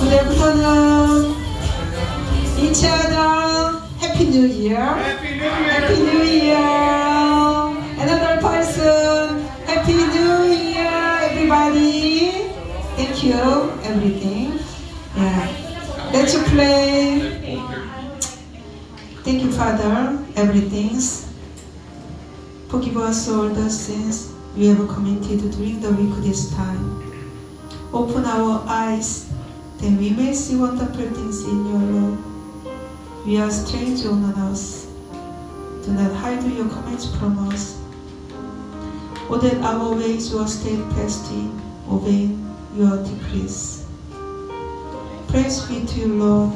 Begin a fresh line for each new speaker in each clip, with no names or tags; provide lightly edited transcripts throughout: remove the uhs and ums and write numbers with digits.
오늘부터는 each other Happy New Year. Happy New Year. Another person Happy New Year, everybody. Thank you, everything. Yeah. Let's play. Thank you, Father, everything. Forgive us all the sins we have committed during the week this time. Open our eyes, that we may see wonderful things in your love. We are strange on us. Do not hide your commands from us. O that our ways were steadfast in obeying your decrees. Praise be to you, Lord.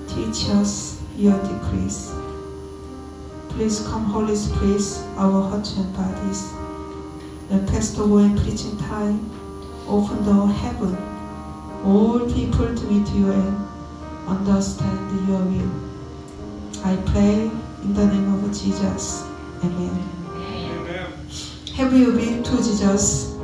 Teach us your decrees. Please come, Holy Spirit, our hearts and bodies. The festival and preaching time, open the heaven, all people to meet you and understand your will. I pray in the name of Jesus. Amen.
Amen.
Have you been to Jesus?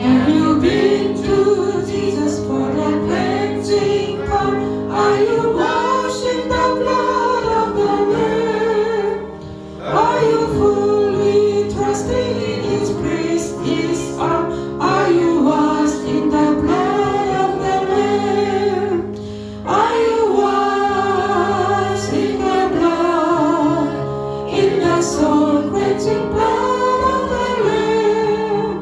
Have you been to Jesus for the cleansing power? Are you washed in the blood of the Lamb? Are you fully trusting in His grace, His arm? Are you washed in the blood of the Lamb? Are you washed in the blood, in the soul cleansing blood of the Lamb?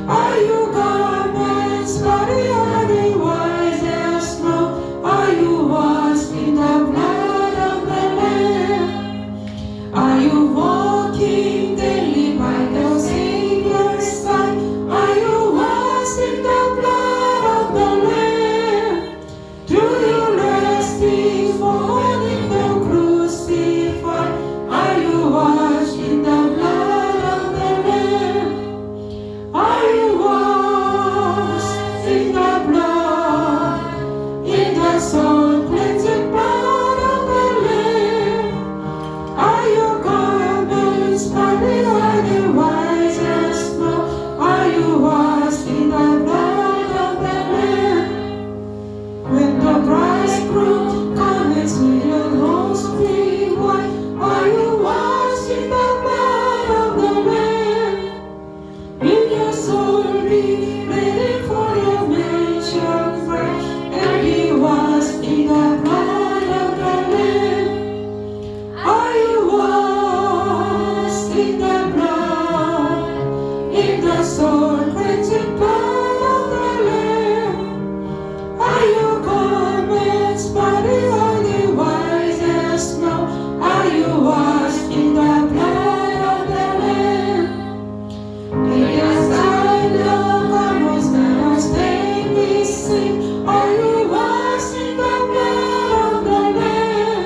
Are you garments bloody are they white as snow? Are you washed in the blood of the Lamb? Are you walking daily by the Savior's side? Are you washed in the blood of the Lamb? Do you rest before the crucified? Are you washed in the blood of the Lamb? Are you washed in the blood, in the soul cleansing blood of the Lamb? Are your garments bloody are they white as snow? Are you washed in the blood of the Lamb? When the bridegroom comes with your rose free wine, are you washed in the blood of the Lamb? Will your soul be ready for your mansion fresh, and be washed in the blood of the Lamb? Are you washed in the blood, in the soul cleansing blood of the Lamb? Are your garments bloody are they white as snow? Are you washed in the blood of the Lamb? Yes, I know garments that are stained with sin. Are you washed in the blood of the Lamb?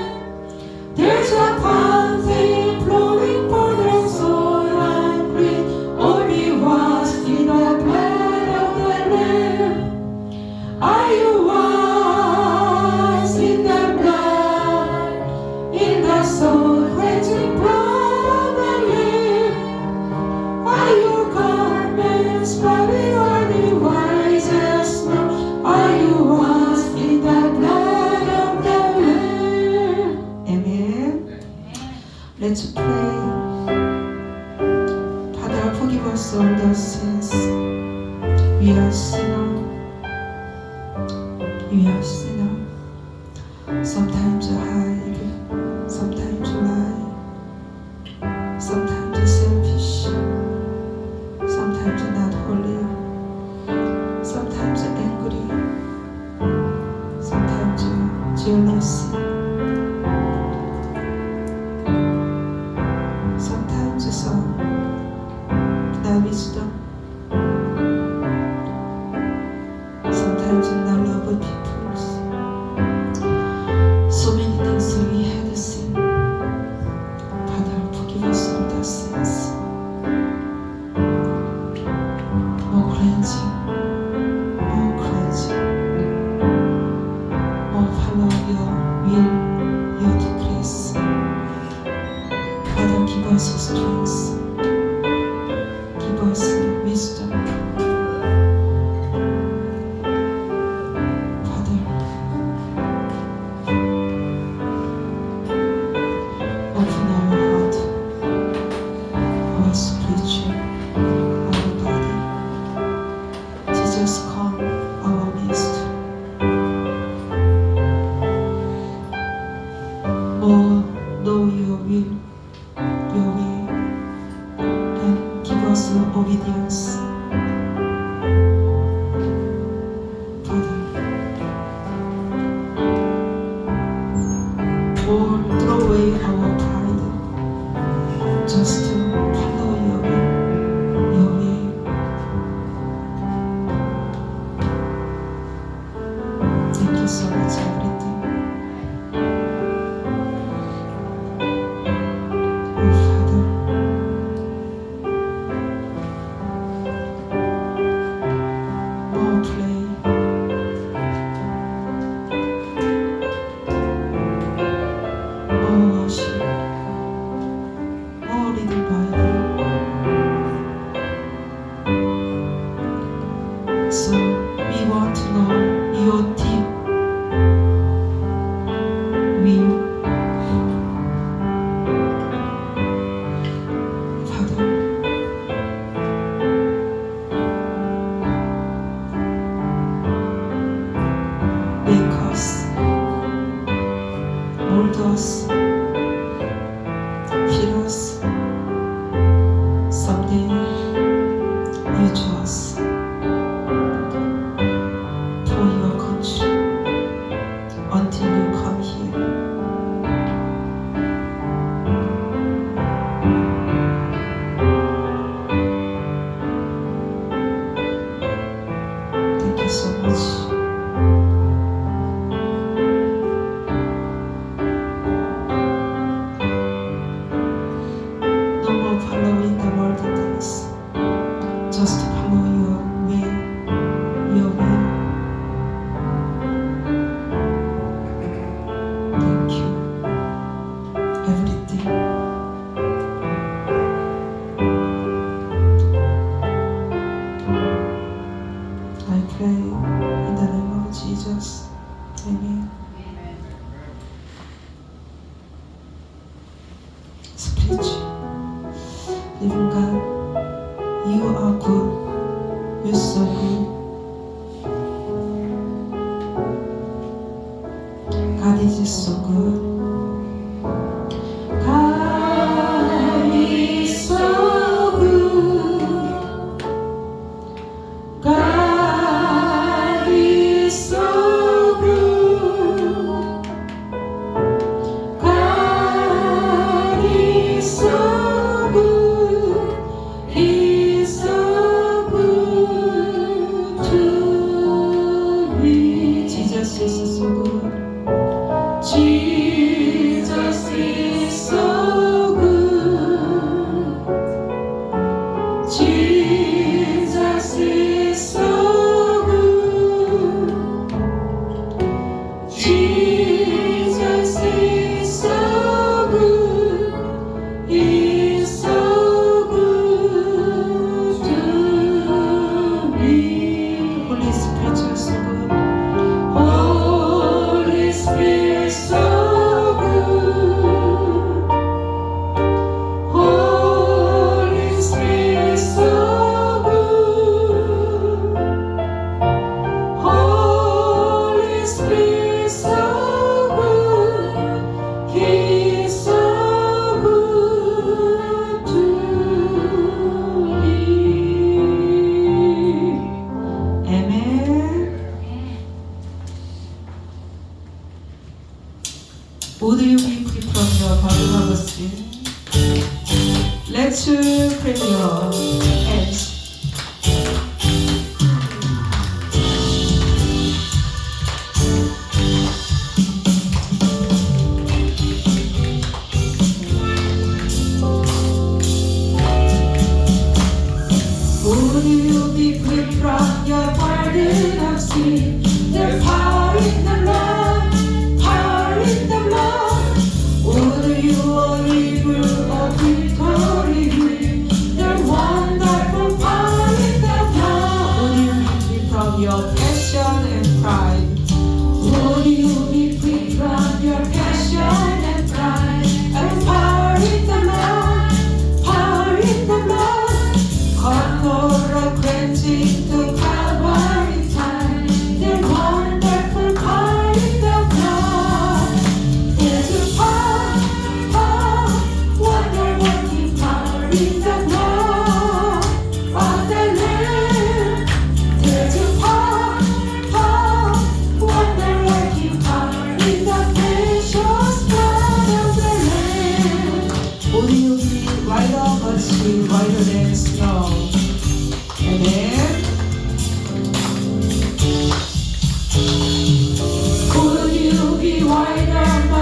There's a fountain flowing for the soul unclean. Oh, be washed in the blood of the Lamb. Are you washed in the blood, in the soul cleansing blood of the Lamb? Are your garments bloody are they white as snow? Are you washed in the blood of the Lamb? Amen. Let's pray. Father, forgive us all the sins. We are sinner. We are sinner. Sometimes hide, sometimes lie, sometimes selfish, sometimes not holy, sometimes angry, sometimes jealous, sometimes some not wisdom, sometimes not love of people. So many things we had seen. Father, forgive us all the sins. More cleansing, more cleansing, more follow your will, your decrees. Father, give us strength. everything. Oh Father, more play, more worship, more reading Bible. So we want to know your deep will. Father, make us, mold us, feed us. Someday, use us for your country until you come here. Thank you so much. No more following the world things. Just follow your way, your will. Thank you. Everything. I pray in the name of Jesus. Amen. Speech. Living God, you are good. You're so good. God is so good. God is so good. God is so good. God is so good. He's so good to me. Jesus is so good. Jesus is so good. Jesus is so good. Jesus is so good. He's so good to me. Holy Spirit, you're so good. Holy Spirit, so good. Holy Spirit, so good. Holy Spirit, so good. He's so good to me. Amen. Would you be free from your body of sin? Let's clap your hands. Would you be free from your burden of sin? There's power in the blood, power in the blood. Would you a river of victory? The one that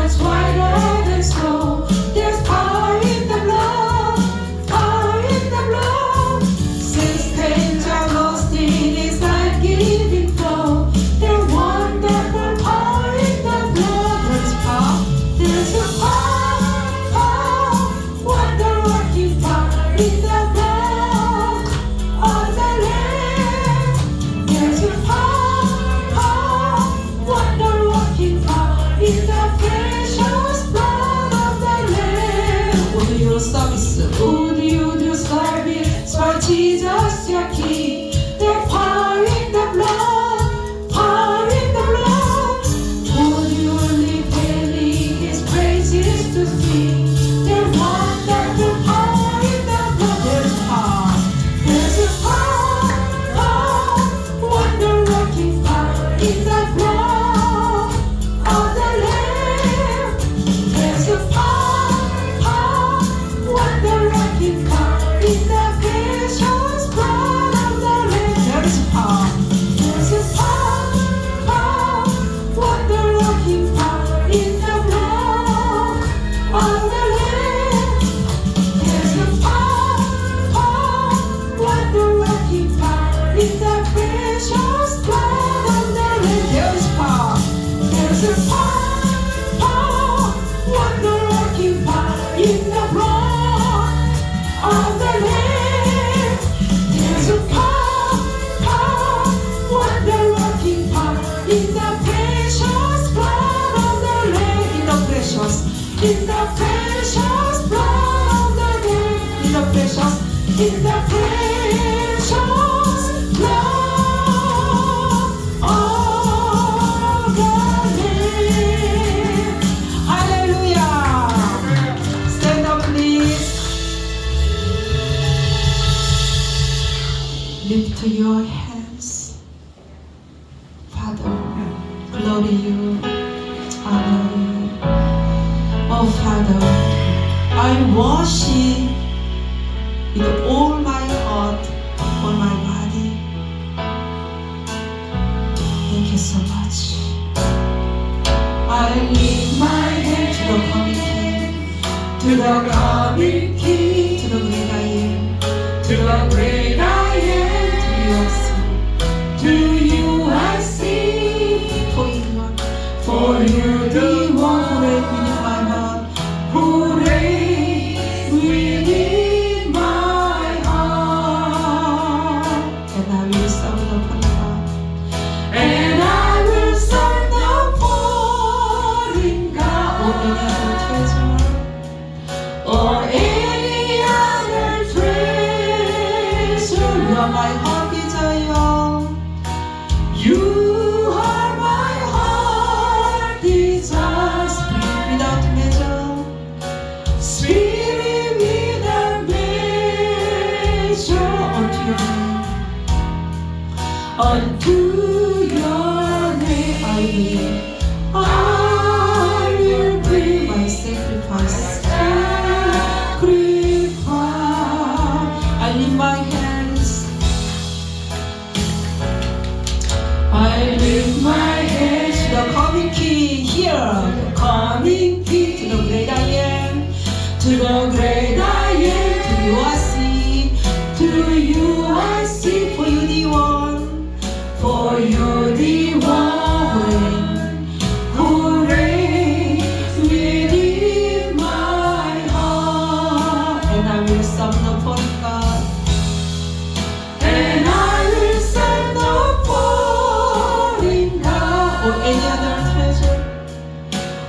that's whiter than snow. There's power in the blood, power in the blood. Since pains are lost in His life-giving flow, there's wonderful power in the blood. There's power, there's a power, wonder-working power in the blood of the Lamb. There's a power, wonder-working power in the precious blood of the Lamb. Would you service? Would you do service for Jesus your King? There's power in the blood, power in the blood. Would you live daily His praises to sing? There's wonderful power in the blood. There's power, there's a power, wonder-working power in the blood of the Lamb. There's a power, wonder-working power in the precious blood of the Lamb. There's power, there's a power, wonder-working power in the blood of the Lamb. There's a power, wonder-working power in the precious blood of the Lamb. There's power, there's a power, wonder-working power in the blood of the Lamb. There's a power, wonder-working power in the precious blood of the Lamb. In the precious blood of the Lamb. In the precious blood of the Lamb. Hallelujah. Stand up, please. Lift your hands. Father, glory you, honor you. Oh Father, I worship with all my heart, all my body. Thank you so much. I lift my hand to the coming King, to the coming King, to the great I am, to the great I am, to you I sing, for you the one who reigns within my heart, who reigns within my heart. And I will serve the Father, and I will serve the foreign God, or any other treasure. You are my heart desire. You are my heart desire. Spirit without measure, Spirit without measure. Unto your name I will bring my sacrifice. I lift my hands. I lift my hands to the coming King here, the coming King, to the great I am, to the great I am. To you I see, to you I see, for you the one, for you the one who reigns within my heart. And I will serve the foreign God, and I will serve the foreign God, or any other treasure,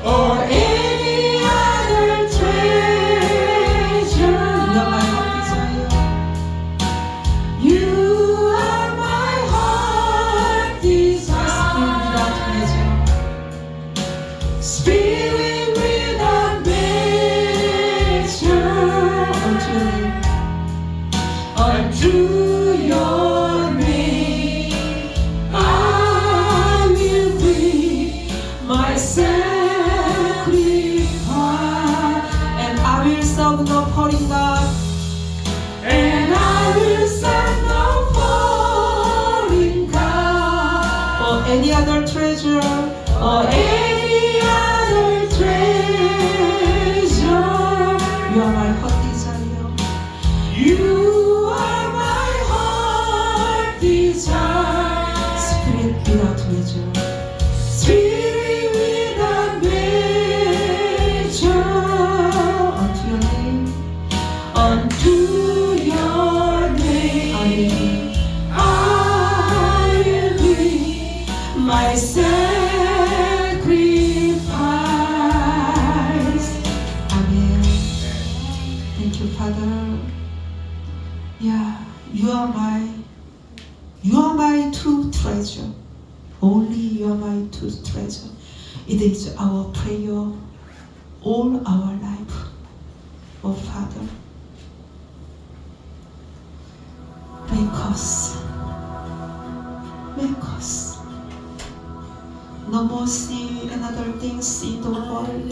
or any other treasure. You are my heart desire. You are my heart desire. Spirit without measure, unto your name I will bring my sacrifice, and I will serve the foreign God, and I will serve the foreign God, or any other treasure, or any other treasure. It is our prayer all our life. Oh Father, make us no more see another things in the world,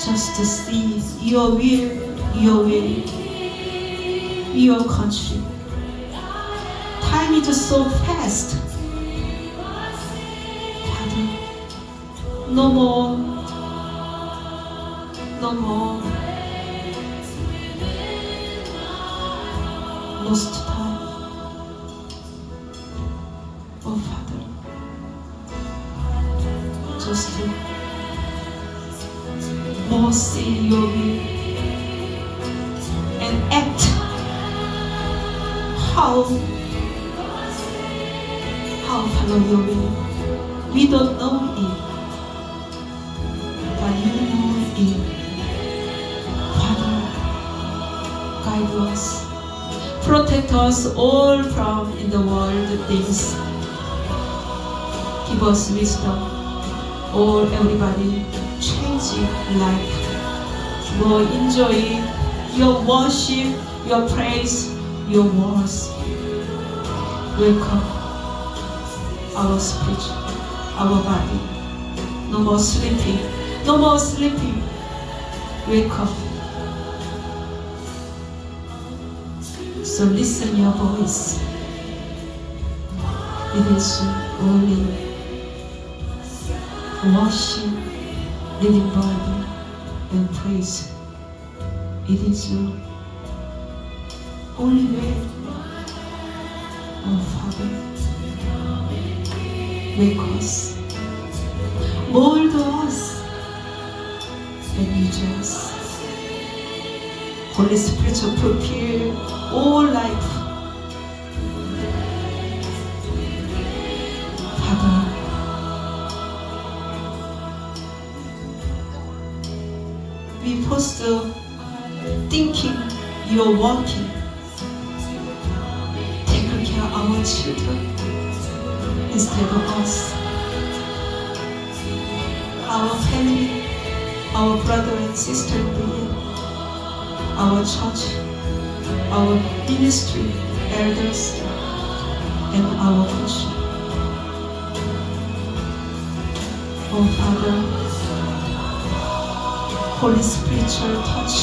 just to see your will, your country. Time is so fast. Father, no more lost time. Oh Father, just to more see your will and act how follow your will. We don't know it, but you know it. Father, guide us, protect us all from in the world things. Give us wisdom, all everybody changing life. More enjoy your worship, your praise, your words. Welcome our spirit, our body. No more sleeping, no more sleeping. Wake up. So listen your voice. It is only worship, reading Bible, and praise. It is your only way. Oh Father, make us, mold us, and use us. Holy Spirit, to prepare all life. Father, we foster thinking you're working. Take care of our children instead of us. Our family, our brother and sister, our church, our ministry, elders, and our country. Oh Father, Holy Spiritual touch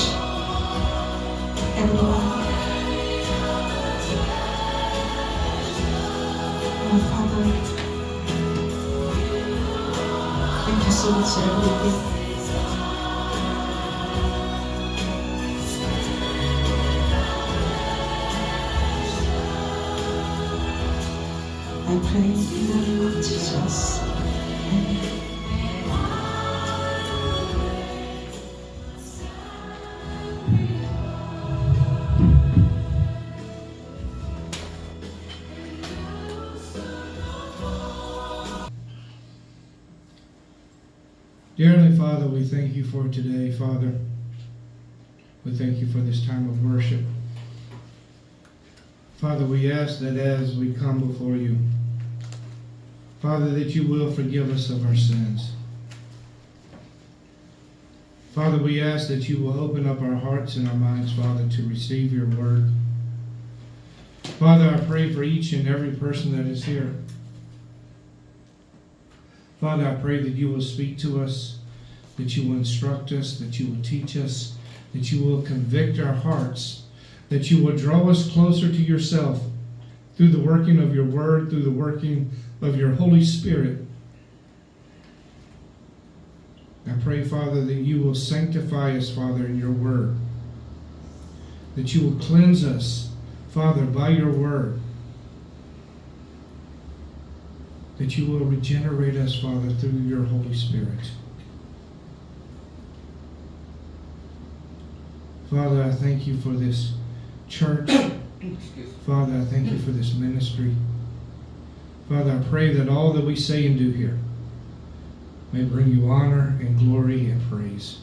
everyone. Oh Father, thank you so much everything. I pray in the name of Jesus. Amen.
Dear Heavenly Father, we thank you for today, Father. We thank you for this time of worship. Father, we ask that as we come before you, Father, that you will forgive us of our sins. Father, we ask that you will open up our hearts and our minds, Father, to receive your word. Father, I pray for each and every person that is here. Father, I pray that you will speak to us, that you will instruct us, that you will teach us, that you will convict our hearts, that you will draw us closer to yourself through the working of your word, through the working of your Holy Spirit. I pray, Father, that you will sanctify us, Father, in your word, that you will cleanse us, Father, by your word, that you will regenerate us, Father, through your Holy Spirit. Father, I thank you for this church. Father, I thank you for this ministry. Father, I pray that all that we say and do here may bring you honor and glory and praise.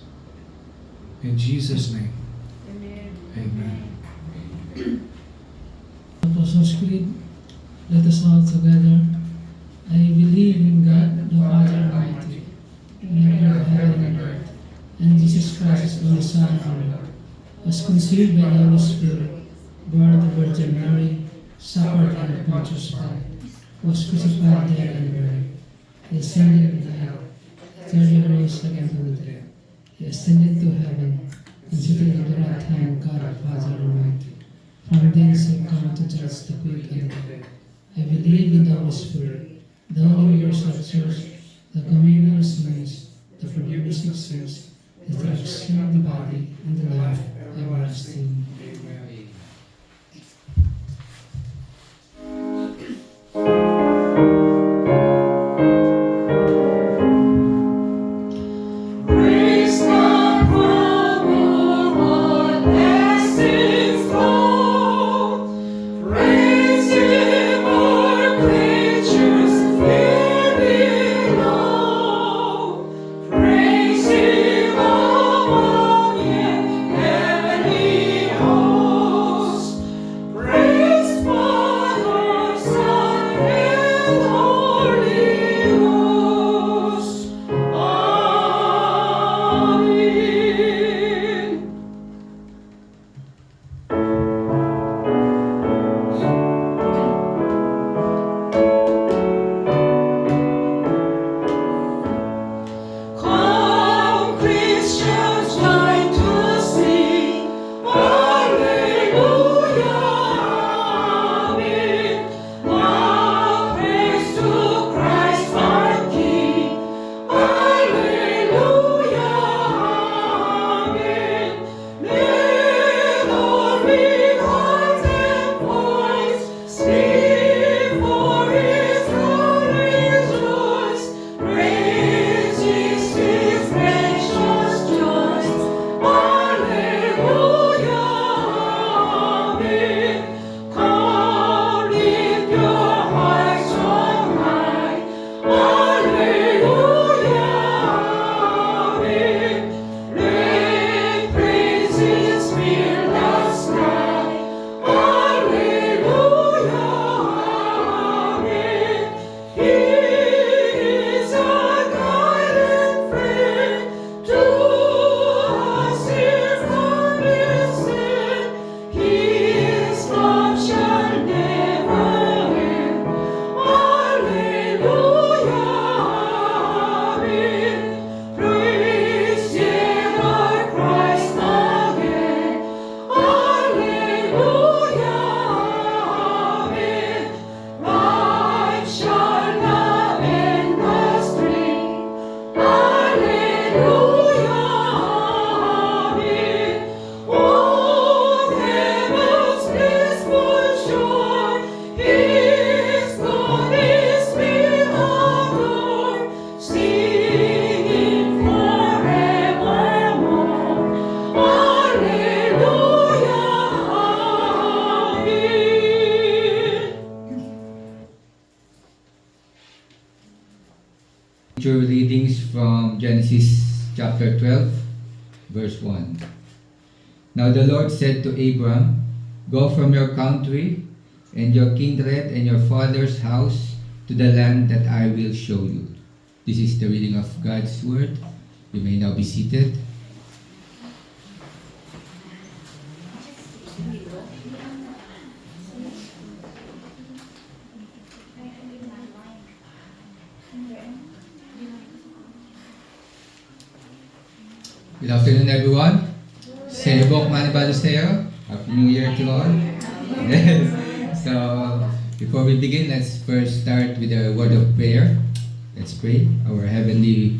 In Jesus' name, amen.
Apostles' Creed, let us all together. I believe in God, the Father Almighty, Son, our Lord, was conceived by the Holy Spirit, born of the Virgin Mary, suffered under Pontius Pilate, was crucified, dead, and buried. He ascended into hell. Third day he rose again from the dead. He ascended to heaven, and seated at the right hand of God our Father Almighty. From thence he come to judge the quick and the dead. I believe in the Holy Spirit, the Holy Universal Church, the communion of saints, the forgiveness of sins, the resurrection of the body, and the life everlasting. Amen.
Praise God from all blessings flow. Praise Him, all creatures here below. Praise Him above in heavenly hosts. Praise Father, Son, and Holy Ghost. Amen. Come, Christians, join to sing. Alleluia, amen. Now praise to Christ our King. Alleluia, amen. Let all with hearts and voice speak for His throne rejoice. Praise His precious choice. Alleluia, amen. Come, lift your hearts on high. Alleluia, amen. Let praises fill the sky. Alleluia, amen. He is our guide and friend, to us His promise sent. His love shall never end. Alleluia, amen. Praise ye our Christ again. Alleluia, amen. Life shall not end the stream. Alleluia, amen. On heaven's blissful shore, His promise we adore, singing forevermore. Alleluia, amen.
Scripture readings from Genesis chapter 12, verse 1. Now the Lord said to Abram, Go from your country and your kindred and your father's house to the land that I will show you. This is the reading of God's word. You may now be seated. Good afternoon, everyone. 새해 복 많이 받으세요. Happy New Year to all. Yes. So, before we begin, let's first start with a word of prayer. Let's pray. Our Heavenly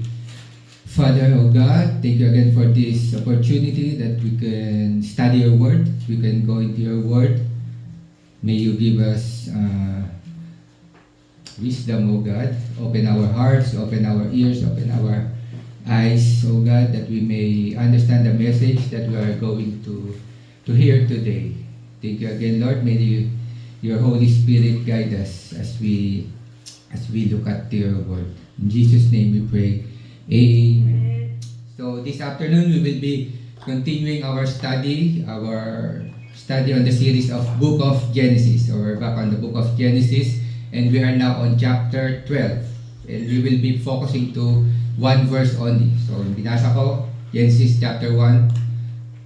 Father, oh God, thank you again for this opportunity that we can study your word. We can go into your word. May you give us wisdom, oh God. Open our hearts, open our ears, open our eyes, oh God, that we may understand the message that we are going to hear today. Thank you again, Lord. May your Holy Spirit guide us as we look at your word. In Jesus' name we pray. Amen. So this afternoon we will be continuing our study on the series of Book of Genesis. So we're back on the Book of Genesis, and we are now on chapter 12. And we will be focusing to one verse only. So binasa ko, Genesis chapter 1,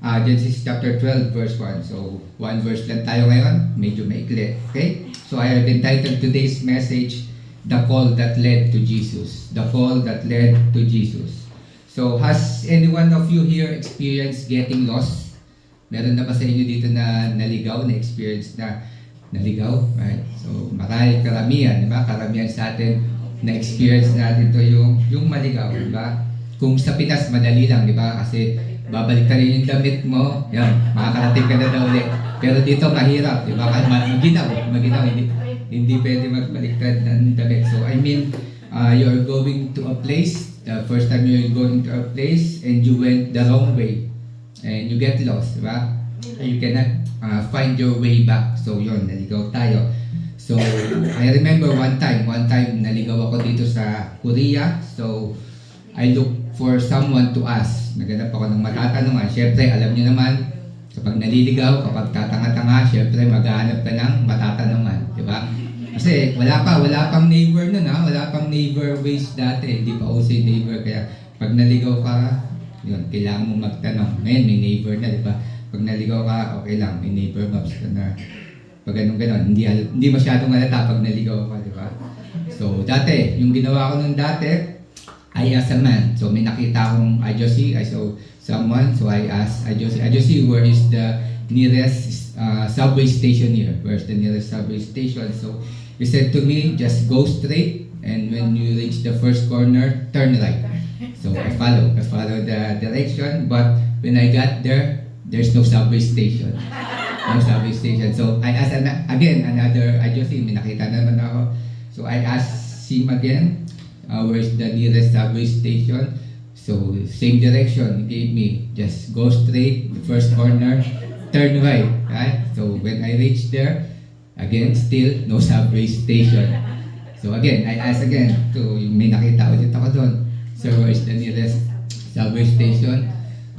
Genesis chapter 12 verse 1. So, one verse lang tayo ngayon, medyo maikli. Okay? So, I have entitled today's message, The Call That Led to Jesus. The Call That Led to Jesus. So, has any one of you here experienced getting lost? Meron na ba sa inyo dito na naligaw, na experience na naligaw? Right? So, marahil karamihan, di ba? Karamihan sa atin, na-experience natin to yung maligaw, di ba? Kung sa Pinas, madali lang, di ba? Kasi babalik ka rin yung damit mo, yan, makakarating ka na daw ulit. Pero dito, mahirap, di ba? Maginaw, hindi pwede magbaliktad ng damit. So, I mean, you're going to a place, the first time you're going to a place, and you went the wrong way, and you get lost, di ba? And you cannot find your way back. So, yun, naligaw tayo. So, I remember one time naligaw ako dito sa Korea. So, I look for someone to ask. Naghanap ako ng matatanungan. Siyempre, alam niyo naman, kapag naliligaw, kapag tatanga-tanga, siyempre, maghahanap ka ng matatanungan. Di ba? Kasi wala pang neighbor nun ha. Wala pang neighbor ways dati. Hindi pa uso yung neighbor. Kaya, pag naligaw ka, yun, kailangan mo magtanong. Ngayon, may neighbor na, di ba? Pag naligaw ka, okay lang, may neighbor maps ka na. Pag ganun, hindi masyadong halata pag naligaw ka, di ba? So, dati, yung ginawa ko nung dati, I asked a man. So, may nakita akong Ajosi. I saw someone, so I asked Ajosi, where is the nearest subway station here? Where's the nearest subway station? So, he said to me, just go straight, and when you reach the first corner, turn right. So, I follow the direction, but when I got there, there's no subway station. No subway station. So, I asked again, another Ajosi, may nakita naman ako. So, I asked him again, where's the nearest subway station? So, same direction he gave me. Just go straight, the first corner, turn right. Right? So, when I reached there, again, still no subway station. So, again, I asked again, may nakita ulit ako doon. So, where's the nearest subway station?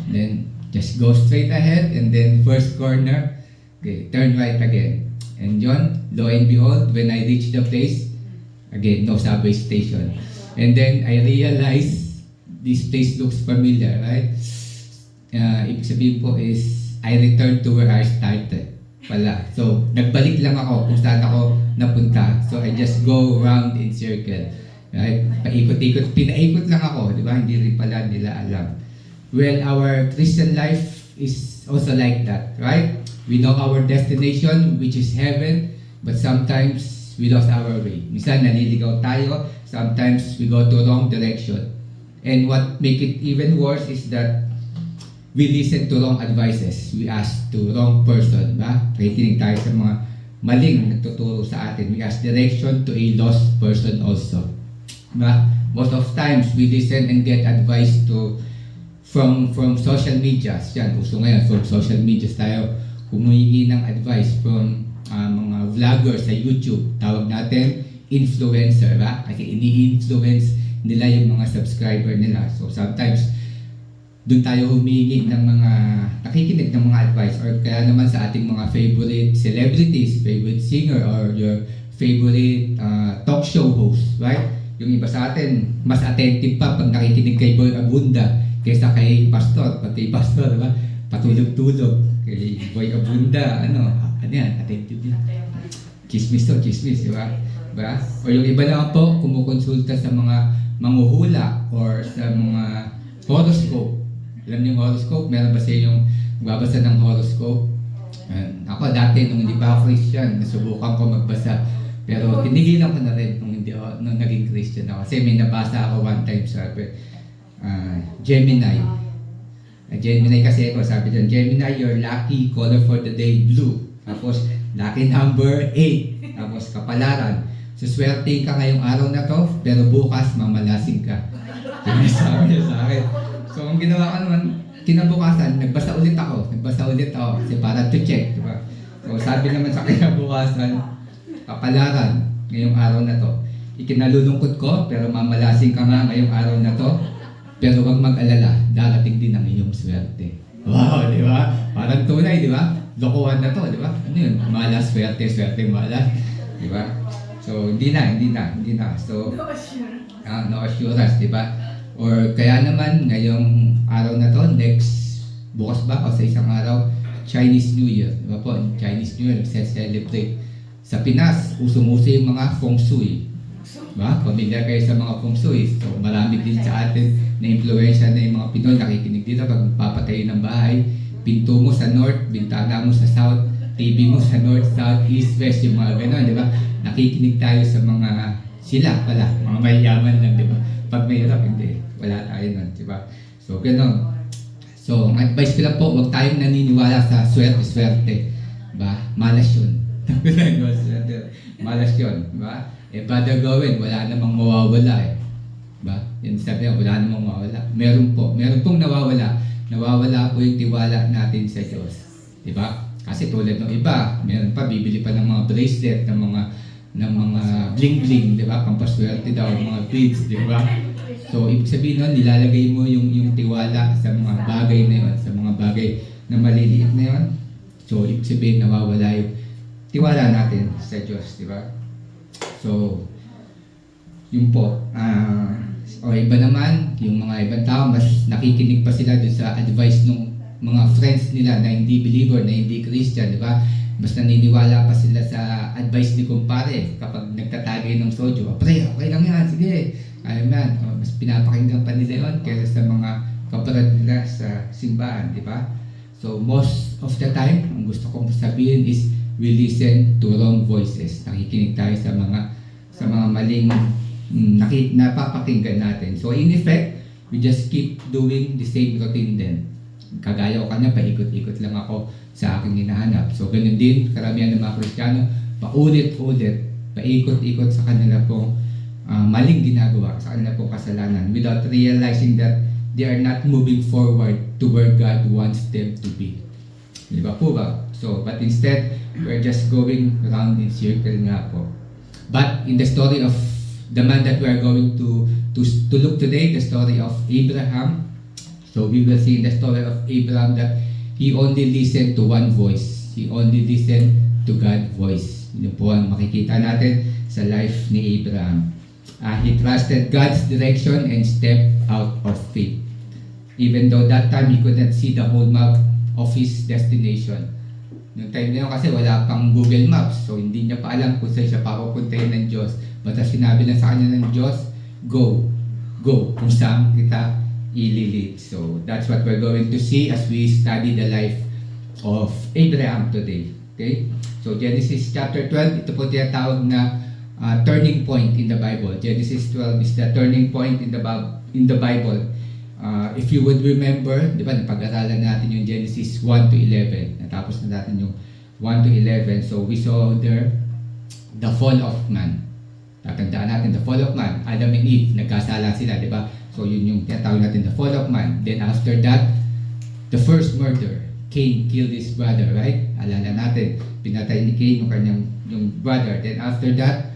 Then, just go straight ahead, and then first corner, okay, turn right again. And yun, lo and behold, when I reached the place, again, no subway station. And then I realized this place looks familiar, right? Ibig sabihin po is, I returned to where I started pala. So, nagbalik lang ako kung saan ako napunta. So, I just go around in circle. Right? Paikot-ikot, pinaikot lang ako, di ba? Hindi rin pala nila alam. Well, our Christian life is also like that, right? We know our destination, which is heaven, but sometimes we lost our way. Minsan naliligaw tayo, sometimes we go to wrong direction. And what make it even worse is that we listen to wrong advices. We ask to wrong person, ba? Nakikinig tayo sa mga maling nagtuturo sa atin. We ask direction to a lost person also. Ba? Most of times we listen and get advice from social media. Yan, uso ngayon, from social media tayo humihingi ng advice from mga vloggers sa YouTube. Tawag natin influencer, ba? Kasi ini-influence nila yung mga subscriber nila. So sometimes doon tayo humihingi ng mga nakikinig ng mga advice, or kaya naman sa ating mga favorite celebrities, favorite singer, or your favorite talk show host, right? Yung iba sa atin mas attentive pa pag nakikinig kay Boy Abunda kaysa kay Pastor. Pag kay Pastor, diba? Patulog-tulog. Kay Boy Abunda, ano yan, attentive yan. Chismis to, chismis, diba? Diba? O yung iba naman po, kumukonsulta sa mga manghuhula or sa mga horoscope. Alam niyo yung horoscope? Meron ba sa yung magbabasa ng horoscope? Ako dati, nung hindi pa ako Christian, nasubukan ko magbasa. Pero tinigilan ko na rin nung naging Christian ako. Kasi may nabasa ako one time sa Gemini. Gemini kasi ako, sabi dyan, Gemini, your lucky color for the day, blue. Tapos, lucky number 8. Tapos, kapalaran. Suswerte ka ngayong araw na to, pero bukas mamalasing ka. Sabi niya sa akin. So, ang ginawa ko naman, kinabukasan, nagbasa ulit ako kasi para to check, di ba? So, sabi naman sa kinabukasan, kapalaran ngayong araw na to. Ikinalulungkot ko, pero mamalasing ka nga ngayong araw na to. Pero huwag mag-alala, darating din ang iyong swerte. Wow, di ba? Parang tunay, di ba? Lokohan na to, di ba? Ano yun? Malas, swerte, malas. Di ba? So, hindi na. So, no assurance, di ba? Or kaya naman, ngayong araw na to, bukas ba o sa isang araw, Chinese New Year. Diba po, Chinese New Year, celebrate. Sa Pinas, usong-uso yung mga feng shui. Diba? Pamilyar kayo sa mga feng shui. So, marami din sa atin na influensya na yung mga Pinoy nakikinig dito pag magpapatayo ng bahay. Pinto mo sa north, bintana mo sa south, TV mo sa north, south, east, west, yung mga gano'n, di ba? Nakikinig tayo sa mga sila pala, mga mayayaman lang, di ba? Pag mahirap, hindi. Wala tayo nun, di ba? So, gano'n. So, ang advice ko lang po, huwag tayong naniniwala sa swerte-swerte. Diba? Malas yun. Malas yun. Diba? Eh, bada gawin, wala namang mawawala eh. Diba? Yan sabi niya, wala namang mawawala. Meron pong nawawala. Nawawala po yung tiwala natin sa Diyos. Diba? Kasi tulad ng iba, meron pa, bibili pa ng mga bracelet, ng mga bling-bling, diba? Pampaswerte daw, mga beads, diba? So, ibig sabihin nun, nilalagay mo yung tiwala sa mga bagay na yun, sa mga bagay na maliliit na yun. So, ibig sabihin, nawawala yung tiwala natin sa Diyos, di ba? So, yun po. O iba naman, yung mga ibang tao, mas nakikinig pa sila dun sa advice ng mga friends nila na hindi believer, na hindi Christian, di ba? Mas naniniwala pa sila sa advice ni kumpare kapag nagtatagay ng sojo. Pre, okay lang yan, sige. Ayun man, mas pinapakinggan pa nila yun kaysa sa mga kaparad nila sa simbahan, di ba? So, most of the time, ang gusto kong sabihin is we listen to wrong voices. Nakikinig tayo sa mga maling napapakinggan natin. So, in effect, we just keep doing the same routine din. Kagaya ko kanya, paikot-ikot lang ako sa aking hinahanap. So, ganun din, karamihan ng mga Kristiyano, paulit-ulit, paikot-ikot sa kanila pong maling ginagawa, sa kanila pong kasalanan without realizing that they are not moving forward to where God wants them to be. Di ba po ba? So, but instead, we're just going around in circle nga po. But in the story of the man that we are going to look today, the story of Abraham, so we will see in the story of Abraham that he only listened to one voice. He only listened to God's voice. Yun po ang makikita natin sa life ni Abraham. He trusted God's direction and stepped out of faith. Even though that time he could not see the whole map of his destination. Noong time na yun kasi wala pang Google Maps, so hindi niya pa alam kung saan siya papupuntahin ng Diyos. Basta sinabi lang sa kanya ng Diyos, go, kung saan kita ililid. So that's what we're going to see as we study the life of Abraham today. Okay? So Genesis chapter 12, ito po tinatawag na turning point in the Bible. Genesis 12 is the turning point in the Bible. If you would remember, di ba, napag-aralan natin yung Genesis 1 to 11. Natapos na natin yung 1 to 11. So we saw there the fall of man. Tatandaan natin the fall of man. Adam and Eve, nagkasala sila, di ba? So yun yung tinatawag natin the fall of man. Then after that, the first murder. Cain killed his brother, right? Alala natin, pinatay ni Cain yung brother. Then after that,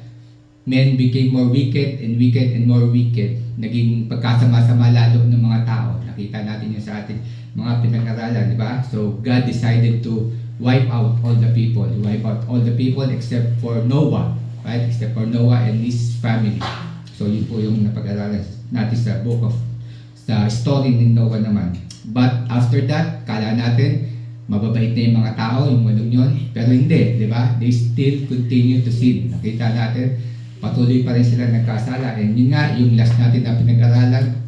men became more wicked and more wicked. Naging pagkasama-sama lalo ng mga tao. Nakita natin yun sa ating mga pinag-aralan, di ba? So, God decided to wipe out all the people. Wipe out all the people except for Noah, right? Except for Noah and his family. So, yun po yung napag-aralan natin sa story ni Noah naman. But after that, kala natin, mababait na yung mga tao, yung walong yun. Pero hindi, di ba? They still continue to sin. Nakita natin, patuloy pa rin sila nagkasala. And yun nga, yung last natin na pinag-aralan,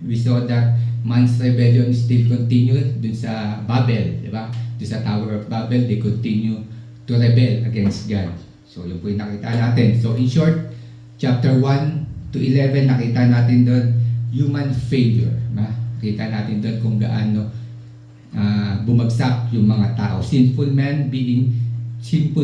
we saw that man's rebellion still continued dun sa Babel, di ba? Dun sa Tower of Babel, they continue to rebel against God. So, yun po yung nakita natin. So, in short, chapter 1 to 11, nakita natin doon human failure. Nakita natin doon kung gaano bumagsak yung mga tao. Sinful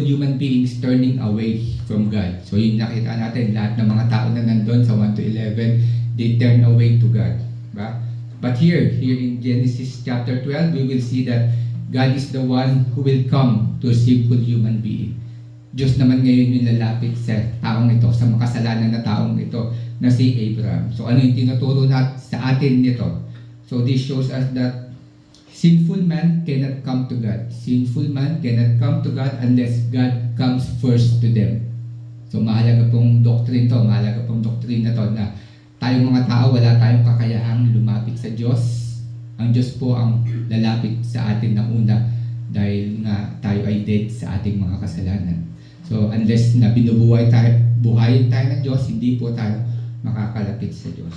human beings turning away from God. So yun nakita natin, lahat ng mga tao na nandun sa 1 to 11, they turn away to God. Diba? But here in Genesis chapter 12, we will see that God is the one who will come to a sinful human being. Diyos naman ngayon yung lalapit sa taong ito, sa makasalanan na taong ito, na si Abraham. So ano yung tinuturo sa atin nito? So this shows us that sinful man cannot come to God. Sinful man cannot come to God unless God comes first to them. So mahalaga pong doctrine to, mahalaga pong doctrine na to na tayong mga tao, wala tayong kakayahang lumapit sa Diyos. Ang Diyos po ang lalapit sa atin ng una dahil nga tayo ay dead sa ating mga kasalanan. So unless na buhayin tayo ng Diyos, hindi po tayo makakalapit sa Diyos.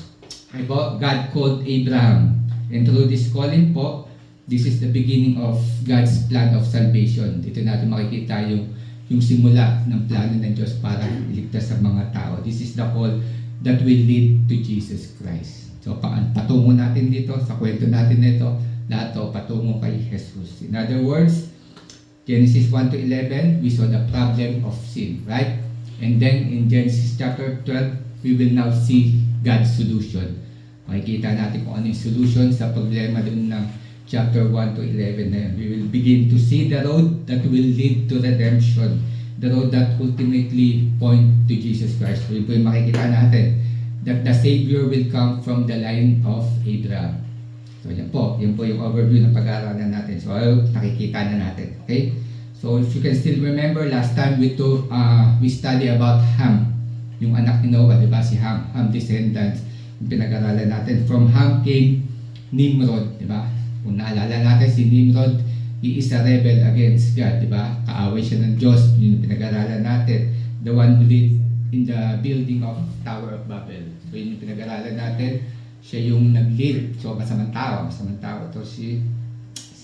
Okay po, God called Abraham. And through this calling po, this is the beginning of God's plan of salvation. Dito natin makikita yung simula ng plano ng Diyos para iligtas sa mga tao. This is the call that will lead to Jesus Christ. So patungo natin dito, sa kwento natin nito, lahat to patungo kay Jesus. In other words, Genesis 1 to 11, we saw the problem of sin, right? And then in Genesis chapter 12, we will now see God's solution. Makikita natin kung ano yung solution sa problema dun ng chapter 1 to 11 na yun. We will begin to see the road that will lead to redemption. The road that ultimately point to Jesus Christ. So yun po yung makikita natin that the Savior will come from the line of Abraham. So yan po yung overview ng pag-aaralan natin. So nakikita na natin. Okay? So if you can still remember, last time we study about Ham, yung anak ni Noah, di ba? Si Ham descendants, yung pinag-aralan natin. From Ham came Nimrod, di ba? Kung naalala natin, si Nimrod, he is a rebel against God, di ba? Kaaway siya ng Diyos, yun yung pinag-aralan natin. The one who did in the building of Tower of Babel. So yun yung pinag-aralan natin. Siya yung nag-lead. So masamang tao to si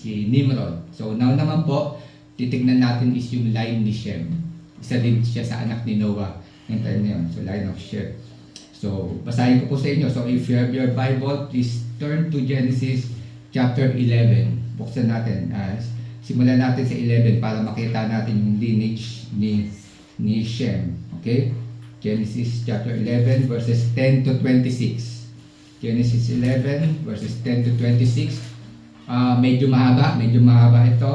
Nimrod. So now naman po, titignan natin is yung line ni Shem. Isa din siya sa anak ni Noah. Yung time na yun. So line of Shem. So basahin ko po sa inyo. So if you have your Bible, please turn to Genesis chapter 11. Buksan natin. Simulan natin sa 11 para makita natin yung lineage ni Shem. Okay? Genesis chapter 11 verses 10 to 26. Genesis 11 verses 10 to 26. Medyo mahaba ito.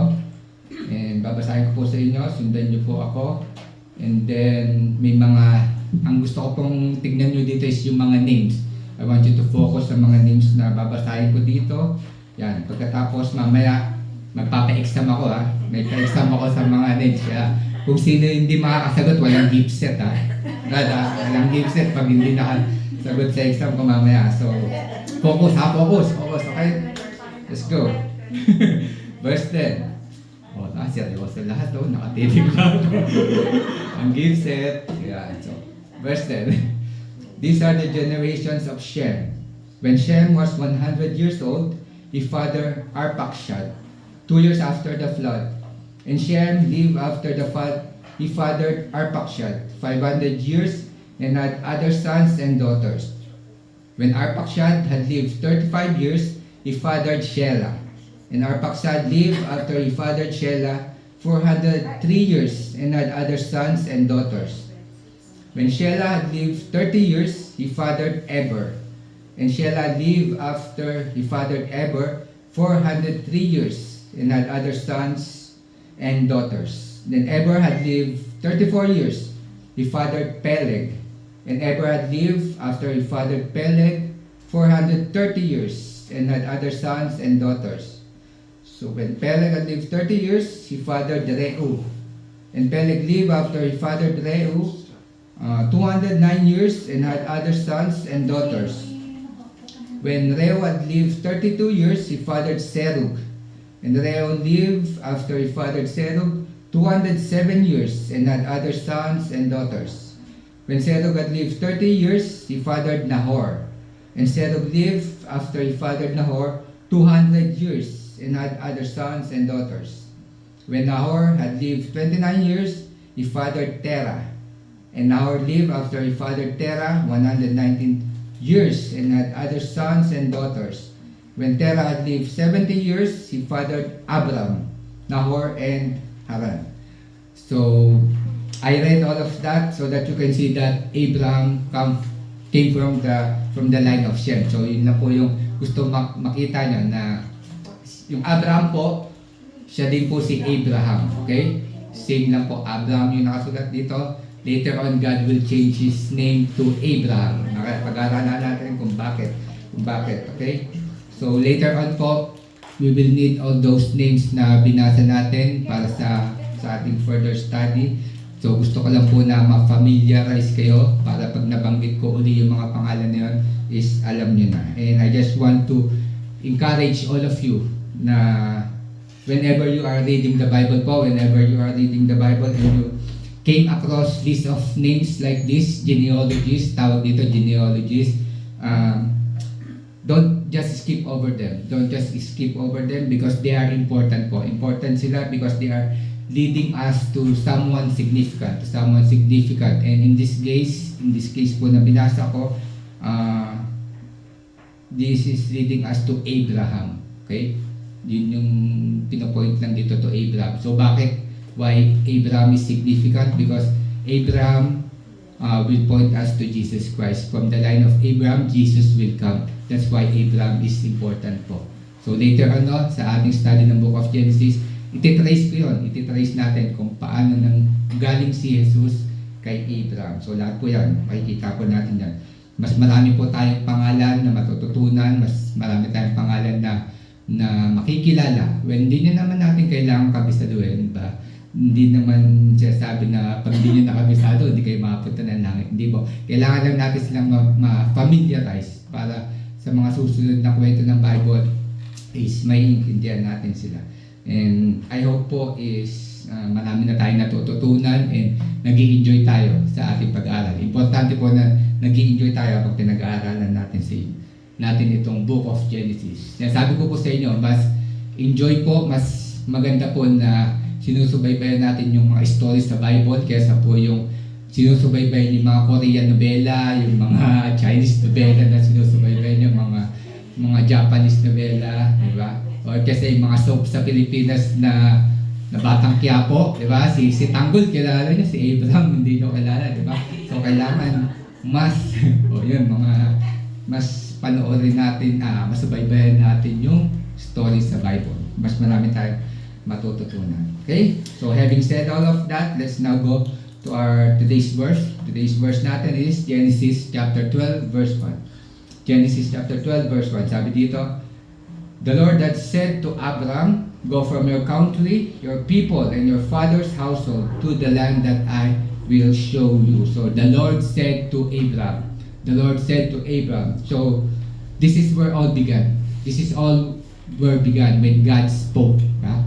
And babasahin ko po sa inyo, sundan niyo po ako. And then may ang gusto ko pong tignan niyo dito is yung mga names. I want you to focus sa mga names na babasahin ko dito. Yan, pagkatapos mamaya magpapa-exam ako May pa-exam ako sa mga names. Kaya kung sino hindi makakasagot, walang gift set walang gift set pag hindi nakasagot sa exam ko mamaya. So, focus, okay? Let's go. Verse 10. Seryoso lahat nakatitig lang. Ang gift set. Yeah, so, verse 10. These are the generations of Shem. When Shem was 100 years old, he fathered Arpachshad, 2 years after the flood. And Shem lived after the flood. He fathered Arpachshad 500 years and had other sons and daughters. When Arpachshad had lived 35 years, he fathered Shelah. And Arpachshad lived after he fathered Shelah 403 years and had other sons and daughters. When Shelah had lived 30 years, he fathered Eber. And Shelah lived after he fathered Eber 403 years and had other sons and daughters. Then Eber had lived 34 years. He fathered Peleg. And Eber had lived after he fathered Peleg 430 years and had other sons and daughters. So when Peleg had lived 30 years, he fathered Reu. And Peleg lived after he fathered Reu 209 years and had other sons and daughters. When Reu had lived 32 years, he fathered Serug. And Reu lived after he fathered Serug 207 years and had other sons and daughters. When Serug had lived 30 years, he fathered Nahor. And Serug lived after he fathered Nahor 200 years and had other sons and daughters. When Nahor had lived 29 years, he fathered Terah. And Nahor lived after he fathered Terah 119 years and had other sons and daughters. When Terah had lived 70 years, he fathered Abram, Nahor, and Haran. So, I read all of that so that you can see that Abraham came from the line of Shem. So, yun na po yung gusto makita nyo na yung Abraham po, siya din po si Abraham. Okay? Same lang po, Abraham yung nakasulat dito. Later on, God will change his name to Abraham. Pag-aaralan natin kung bakit. Okay? So later on po, we will need all those names na binasa natin para sa ating further study. So gusto ko lang po na ma-familiarize kayo para pag nabanggit ko uli yung mga pangalan na yun is alam nyo na. And I just want to encourage all of you na whenever you are reading the Bible and you came across list of names like this, genealogies, tawag dito genealogies, don't just skip over them. Don't just skip over them because they are important po. Important sila because they are leading us to someone significant, And in this case po na binasa ko, this is leading us to Abraham. Okay? Yun yung pinopoint lang dito to Abraham. So bakit? Why Abraham is significant? Because Abraham will point us to Jesus Christ. From the line of Abraham, Jesus will come. That's why Abraham is important po. So later on, sa ating study ng Book of Genesis, ititrace ko yun. Ititrace natin kung paano nang galing si Jesus kay Abraham. So lahat po yan, makikita po natin yan. Mas marami po tayong pangalan na matututunan, mas marami tayong pangalan na makikilala. When hindi nyo naman natin kailangan kabisaduhin, ba? Hindi naman siya sabi na pag hindi nyo nakabisado, hindi kayo makapunta ng langit. Hindi po. Kailangan lang natin silang ma-familiarize para sa mga susunod na kwento ng Bible is may intindihan natin sila. And I hope po is marami na tayong natututunan and nag-i-enjoy tayo sa ating pag-aaral. Importante po na nag-i-enjoy tayo pag pinag-aaralan natin itong Book of Genesis. Sabi ko po sa inyo, mas enjoy po, mas maganda po na sinusubaybayan natin yung mga stories sa Bible kaysa po yung sinusubaybayan yung mga Korean novela, yung mga Chinese novela na sinusubaybayan yung mga Japanese novela, di ba? O kasi yung mga soap sa Pilipinas na Batang Quiapo, di ba? Si Tanggol, kilala niyo, si Abraham, hindi niyo kilala, di ba? So kailangan mas, mas panoorin natin, masubaybayan natin yung stories sa Bible. Mas marami tayong matututunan. Okay? So having said all of that, let's now go to our today's verse. Today's verse natin is Genesis chapter 12 verse 1. Genesis chapter 12 verse 1. Sabi dito, the Lord that said to Abram, go from your country, your people, and your father's household to the land that I will show you. So the Lord said to Abram. The Lord said to Abram. So this is where all began. This is all where began when God spoke. Right?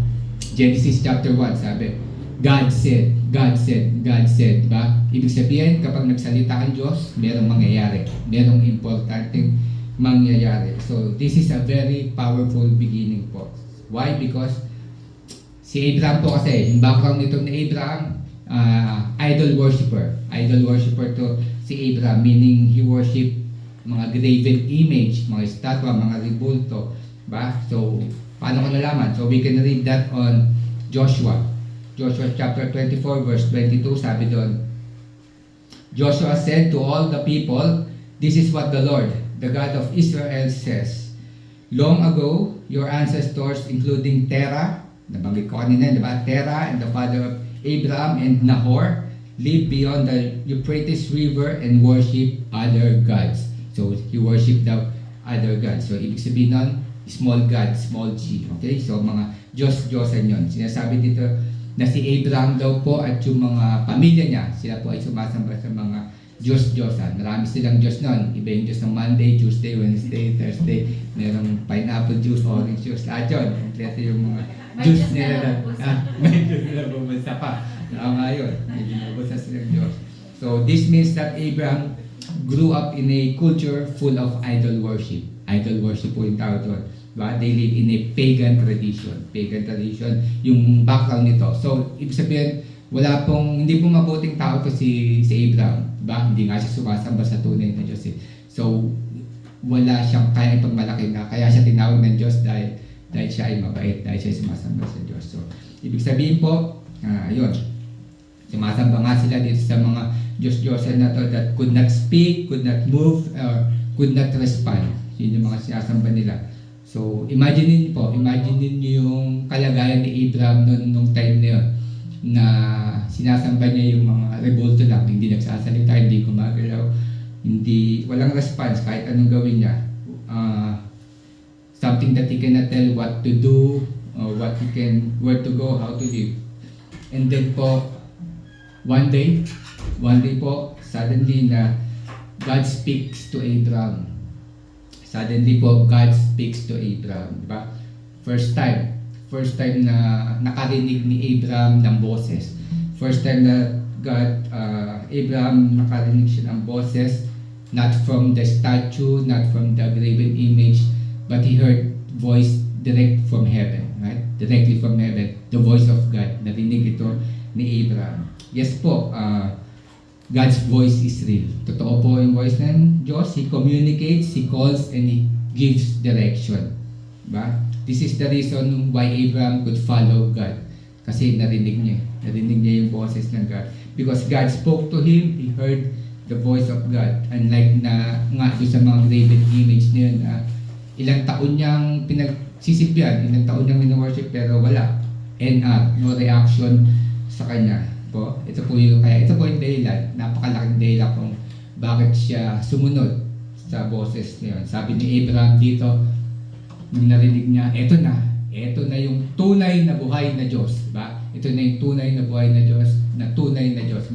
Genesis chapter 1, sabi, God said, diba? Ibig sabihin, kapag nagsalita ang Diyos, merong mangyayari. Merong importanteng mangyayari. So, this is a very powerful beginning po. Why? Because si Abraham po kasi, yung background nito ni Abraham, idol worshiper. Idol worshiper to si Abraham, meaning he worship mga graven image, mga estatwa, mga rebulto. Ba? So, paano ko nalaman? So, we can read that on Joshua. Joshua chapter 24 verse 22, sabi doon, Joshua said to all the people, this is what the Lord, the God of Israel says. Long ago, your ancestors, including Terah, nabanggit ko kanina, diba? Terah and the father of Abraham and Nahor, lived beyond the Euphrates River and worship other gods. So, he worshiped the other gods. So, ibig sabihin nun, small god, small g. Okay? So, mga Diyos-Diyosan yun. Sinasabi dito na si Abraham daw po at yung mga pamilya niya, sila po ay sumasamba sa mga Diyos-Diyosan. Marami silang Diyos nun. Iba yung Diyos ng Monday, Tuesday, Wednesday, Thursday. Merong pineapple juice, orange juice. Lahat yun. Kompleto yung mga juice nila na. May Diyos nila bumunsa pa. Nga yun. May ginubusa silang Diyos. So, this means that Abraham grew up in a culture full of idol worship. Idol worship po yung tawag doon. Diba? They live in a pagan tradition. Pagan tradition, yung background nito. So, ibig sabihin, hindi po mabuting tao to si Abraham. Diba? Hindi nga siya sumasamba sa tunay na Diyos. So, wala siyang kaya ipagmalaki na. Kaya siya tinawag ng Diyos dahil siya ay mabait, dahil siya ay sumasamba sa Diyos. So, ibig sabihin po, yun. Sumasamba nga sila dito sa mga Diyos-Diyosan na to that could not speak, could not move, or could not respond. Yun yung mga sinasamba nila. So, imagine niyo yung kalagayan ni Abraham nung time na yun, na sinasamba niya yung mga rebulto lang, hindi nagsasalita, hindi gumagalaw, walang response kahit anong gawin niya. Something that he cannot tell what to do, where to go, how to live. And then po, one day po, suddenly na God speaks to Abraham. Suddenly po, God speaks to Abraham, di ba? First time na nakarinig ni Abraham ng boses. First time na Abraham nakarinig siya ng boses, not from the statue, not from the graven image, but he heard voice direct from heaven, right? Directly from heaven, the voice of God. Narinig ito ni Abraham. Yes po, God's voice is real. Totoo po yung voice ng Diyos. He communicates, He calls, and He gives direction. Diba? This is the reason why Abraham could follow God. Kasi narinig niya. Narinig niya yung boses ng God. Because God spoke to him, he heard the voice of God. Unlike na nga doon sa mga graven image na yun, ilang taon niyang pinagsisipyan, ilang taon niyang mino-worship, pero wala. No reaction sa kanya. Po. Ito po yung dahilan, napakalaking dahilan kung bakit siya sumunod sa boses niya. Sabi ni Abraham dito, nung narinig niya, ito na yung tunay na buhay na Diyos, ba? Ito na yung tunay na buhay na Diyos,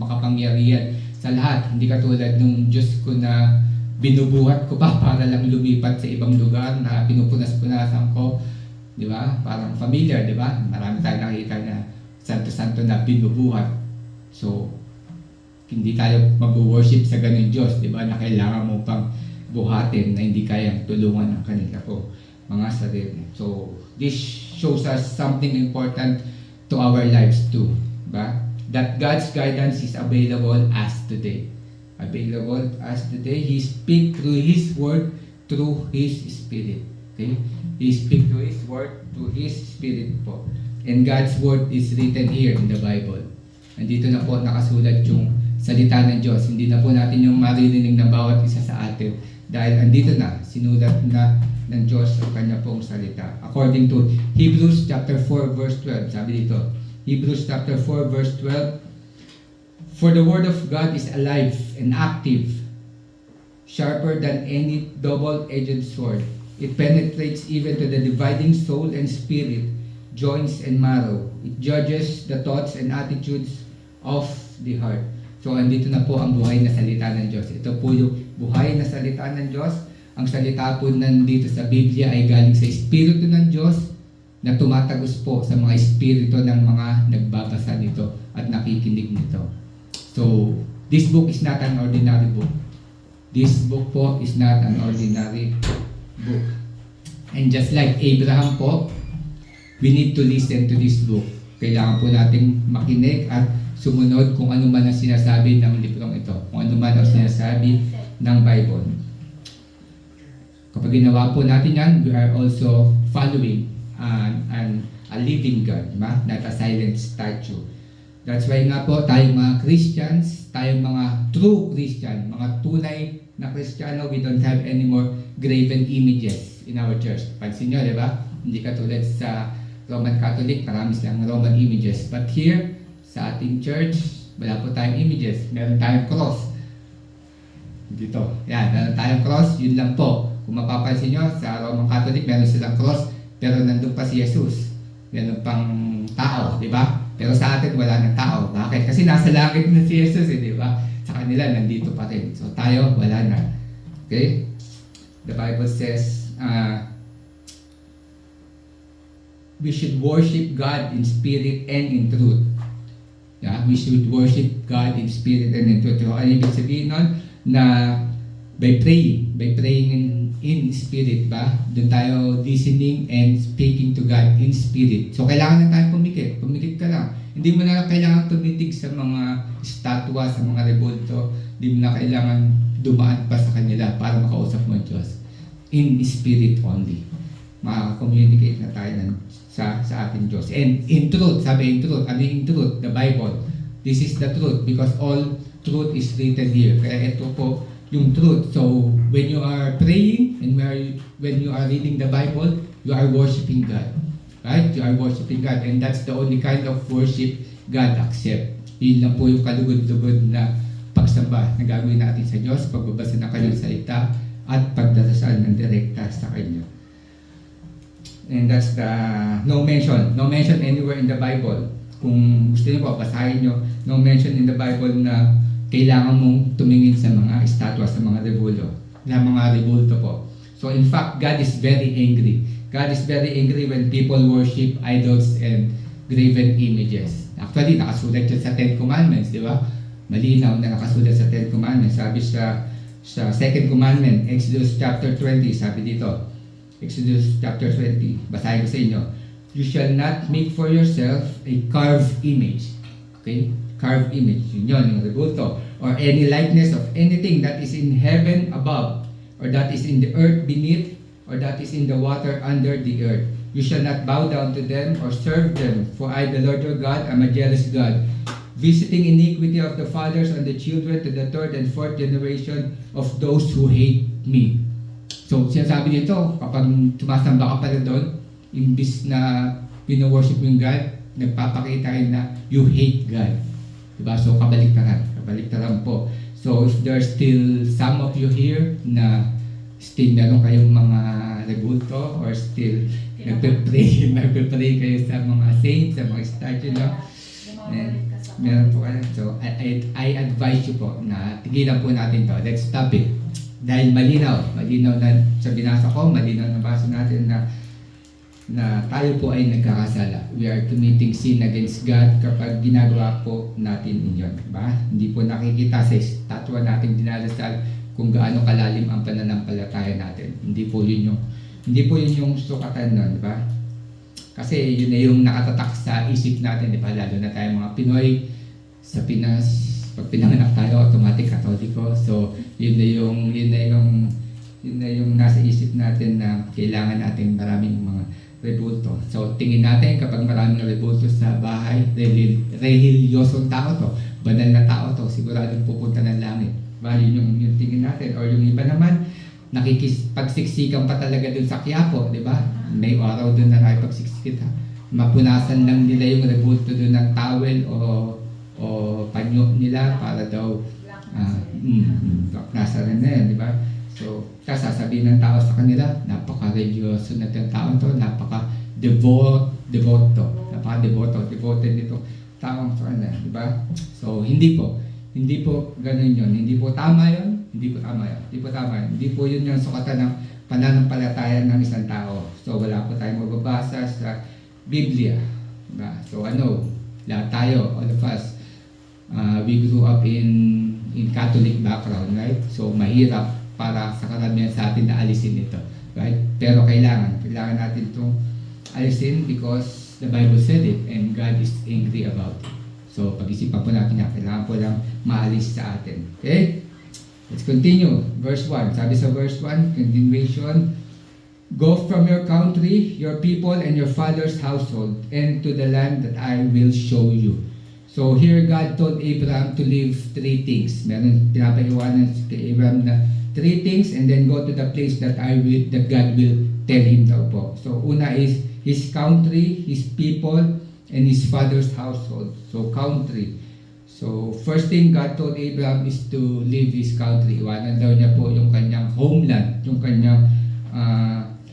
makapangyarihan sa lahat. Hindi katulad nung Diyos ko na binubuhat ko pa para lang lumipat sa ibang lugar na pinupunas-punasan ko, di ba? Parang familiar, di ba? Marami tayong nakikita na santo-santo na binubuhat. So, hindi tayo mag-worship sa ganun Diyos, di ba? Na kailangan mo pang buhatin na hindi kayang tulungan ng kanila po mga sarili. So, this shows us something important to our lives too, ba? That God's guidance is available as today. Available as today. He speaks through His Word, through His Spirit. Okay? He speaks through His Word, through His Spirit po. And God's Word is written here in the Bible. Andito na po nakasulat yung salita ng Diyos. Hindi na po natin yung maririnig ng bawat isa sa atin. Dahil andito na, sinulat na ng Diyos sa kanya pong salita. According to Hebrews chapter 4 verse 12, sabi dito, Hebrews chapter 4 verse 12, for the word of God is alive and active, sharper than any double-edged sword. It penetrates even to the dividing soul and spirit, joints and marrow. It judges the thoughts and attitudes of the heart. So, andito na po ang buhay na salita ng Diyos. Ito po yung buhay na salita ng Diyos. Ang salita po nandito sa Biblia ay galing sa Espiritu ng Diyos na tumatagos po sa mga espiritu ng mga nagbabasa nito at nakikinig nito. So, this book is not an ordinary book. This book po is not an ordinary book. And just like Abraham po, we need to listen to this book. Kailangan po nating makinig at sumunod kung ano man ang sinasabi ng librong ito, kung ano man ang sinasabi ng Bible. Kapag ginawa po natin yan, we are also following a living God, not a silent statue. That's why nga po tayong mga Christians, tayong mga true Christian, mga tunay na Kristiyano, we don't have any more graven images in our church. Pansin nyo, di ba? Hindi katulad sa Roman Catholic, marami silang Roman images. But here, sa ating church, wala po tayong images. Meron tayong cross. Dito. Yan, meron tayong cross, yun lang po. Kung mapapansin nyo, sa Roman Catholic, meron silang cross, pero nandun pa si Jesus. Meron pang tao, di ba? Pero sa atin, wala ng tao. Bakit? Kasi nasa langit na si Jesus, di ba? Sa kanila, nandito pa rin. So tayo, wala na. Okay? The Bible says, we should worship God in spirit and in truth. Yeah, we should worship God in spirit and in truth. So, ano ibig sabihin nun? Na by praying in spirit ba? Doon tayo listening and speaking to God in spirit. So, kailangan na tayo pumikit. Pumikit ka lang. Hindi mo na kailangan tumitig sa mga estatwa, sa mga rebulto. Hindi mo na kailangan dumaan pa sa kanila para makausap mo ang Diyos. In spirit only. Maka-communicate na tayo sa ating Diyos. And in truth, sabi in truth, ano yung truth? The Bible. This is the truth because all truth is written here. Kaya ito po yung truth. So, when you are praying and when you are reading the Bible, you are worshiping God. Right? You are worshiping God. And that's the only kind of worship God accept. Yun lang po yung kalugod-lugod na pagsamba na gagawin natin sa Diyos, pagbabasa ng kanyang salita, at pagdarasal ng direkta sa Kanya. And that's the no mention anywhere in the Bible. Kung gusto niyo po, basahin niyo, no mention in the Bible na kailangan mong tumingin sa mga estatwa, sa mga rebulto po. So in fact, God is very angry. God is very angry when people worship idols and graven images. Actually, nakasulat yun sa Ten Commandments, di ba? Malinaw na nakasulat sa Ten Commandments. Sabi sa Second Commandment, Exodus chapter 20, sabi dito, Exodus chapter 20, basahin ko sa inyo. You shall not make for yourself a carved image. Okay? Carved image. Yun, yung rebulto. Or any likeness of anything that is in heaven above, or that is in the earth beneath, or that is in the water under the earth. You shall not bow down to them or serve them, for I, the Lord your God, am a jealous God, visiting iniquity of the fathers on the children to the third and fourth generation of those who hate me. So, sinasabi dito, kapag tumasamba ka pala doon, imbis na pino-worship yung God, nagpapakita yun na you hate God. Diba? So, kabaliktaran po. So, if there's still some of you here na still meron kayong mga rebulto or still nagpe-pray kayo sa mga saints, sa mga statue, no? Meron po kayo. So, I advise you po na tigilan po natin to. Let's stop it. Dahil malinaw na sa binasa ko, malinaw na basa natin na tayo po ay nagkakasala. We are committing sin against God kapag ginagawa po natin yun. Diba? Hindi po nakikita sa estatwa natin dinadasal kung gaano kalalim ang pananampalataya natin. Hindi po yun yung sukatan nun, diba? Kasi yun na yung nakatatak sa isip natin, diba? Lalo na tayo mga Pinoy sa Pinas, pag pinanganak tayo, automatic Katoliko. So, yun na yung nasa isip natin na kailangan natin maraming mga rebulto. So, tingin natin kapag maraming rebulto sa bahay, reliyosong tao to, banal na tao to, siguradong pupunta ng langit. Diba? Yun yung tingin natin. Or yung iba naman, pagsiksikan pa talaga dun sa Quiapo, di ba? May araw dun na nakipagsiksik. Mapunasan lang nila yung rebulto dun ng towel o panyo nila para daw nasa rin na yun, di ba? So, sasabihin ng tao sa kanila, napaka-religyoso na yung tao to, devoted nito taong sa kanila, di ba? So, hindi po ganun yun. Hindi po tama yun. Hindi po yun yung sukatan ng pananampalataya ng isang tao. So, wala po tayong mababasa sa Biblia. Diba? So, lahat tayo, all of us, we grew up in Catholic background, right? So, mahirap para sa karamihan sa atin na alisin ito, right? Pero kailangan natin itong alisin because the Bible said it and God is angry about it. So, pag-isipan po natin yan, kailangan po lang maalis sa atin. Okay? Let's continue. Verse 1. Sabi sa verse 1, continuation, go from your country, your people, and your father's household, and to the land that I will show you. So, here God told Abraham to leave 3 things. Meron pinapaiwanan kay Abraham na 3 things, and then go to the place that God will tell him daw po. So, una is his country, his people, and his father's household. So, country. So, first thing God told Abraham is to leave his country. Iwanan daw niya po yung kanyang homeland, yung kanyang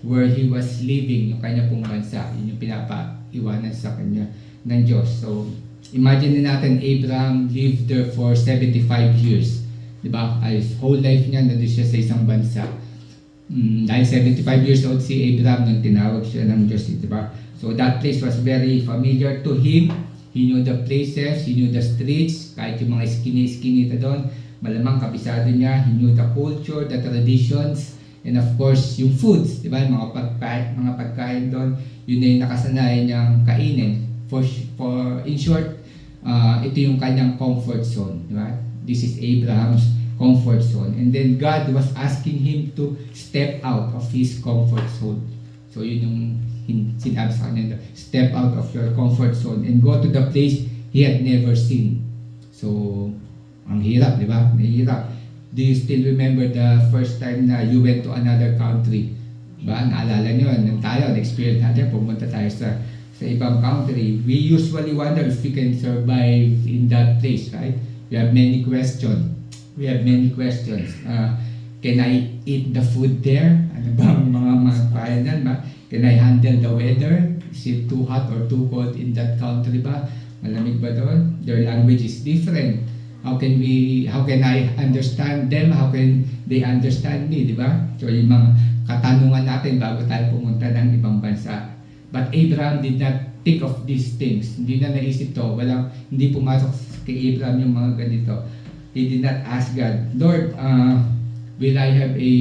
where he was living, yung kanyang pong bansa. Yun yung pinapaiwanan sa kanya ng Diyos. So, imagine natin Abraham lived there for 75 years. Diba? His whole life niya nandun siya sa isang bansa. Dahil 75 years old si Abraham nung tinawag siya ng Diyos. Diba? So that place was very familiar to him. He knew the places, he knew the streets, kahit yung mga skinny na doon, malamang kabisado niya. He knew the culture, the traditions, and of course, yung foods, di ba? Mga pagkain doon, yun na yung nakasanayan niyang kainin. In short, ito yung kanyang comfort zone, di ba? This is Abraham's comfort zone. And then God was asking him to step out of his comfort zone. So yun yung sinabi sa kanya, step out of your comfort zone and go to the place he had never seen. So, ang hirap, di ba? Mahirap. Do you still remember the first time na you went to another country? Diba? Naalala nyo, nung tayo, experience natin, pumunta tayo sa ibang country. We usually wonder if we can survive in that place, right? We have many questions. Can I eat the food there? Ano ba ang mga kayanan ba? Can I handle the weather? Is it too hot or too cold in that country ba? Malamig ba doon? Their language is different. How can I understand them? How can they understand me? Di ba? So yung mga katanungan natin bago tayo pumunta ng ibang bansa. But Abraham did not think of these things. Hindi na naisip to. Hindi pumasok kay Abraham yung mga ganito. He did not ask God, Lord, will I have a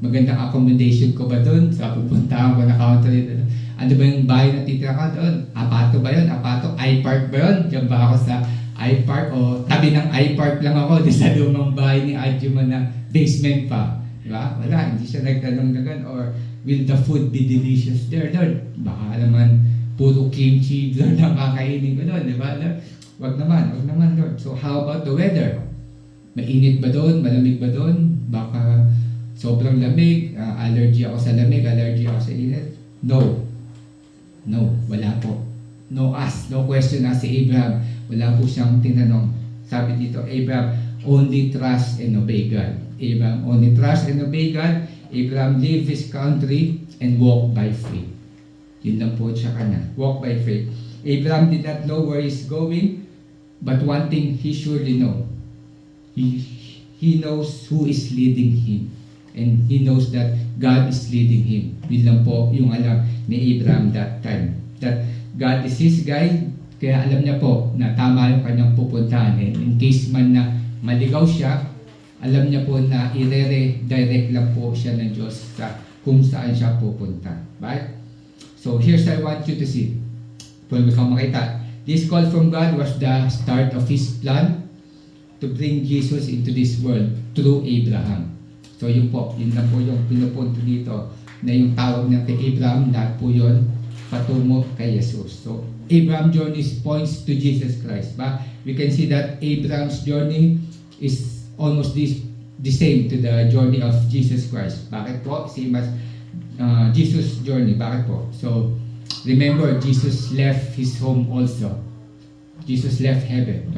magandang accommodation ko ba doon sa pupuntahan ko na country? Ano ba yung bahay na titira ka doon? Apato ba yun? Apato? I-Park ba yun? Diyan ba ako sa I-Park? O tabi ng I-Park lang ako di sa lumang bahay ni Adjuma na basement pa? Diba? Wala, hindi siya nagtanong na gan. Or will the food be delicious there, Lord? Baka naman puro kimchi Lord ang kakainin ko doon, diba? Wag naman Lord. So how about the weather? Mainit ba doon? Malamig ba doon? Baka sobrang lamig, allergy ako sa lamig, allergy ako sa init? No, wala po. No question na si Abraham. Wala po siyang tinanong. Sabi dito, Abraham only trust and obey God. Abraham only trust and obey God. Abraham leave his country and walk by faith. Yun lang po siya kanya. Walk by faith. Abraham did not know where he's going, but one thing he surely know. He knows who is leading him. And he knows that God is leading him. Yun lang po yung alam ni Abraham that time. That God is his guide. Kaya alam niya po na tama yung kanyang pupuntahan. And in case man na maligaw siya, alam niya po na i-redirect lang po siya ng Diyos sa kung saan siya pupunta. Right? So here's I want you to see. Pwede kang makita. This call from God was the start of His plan to bring Jesus into this world through Abraham. So yun lang po yung pinupunto dito na yung tawag niya kay Abraham, lahat po yun patungo kay Jesus. So Abraham's journey points to Jesus Christ. We can see that Abraham's journey is almost the same to the journey of Jesus Christ. Bakit po? Same as Jesus' journey. Bakit po? So remember, Jesus left His home also. Jesus left heaven.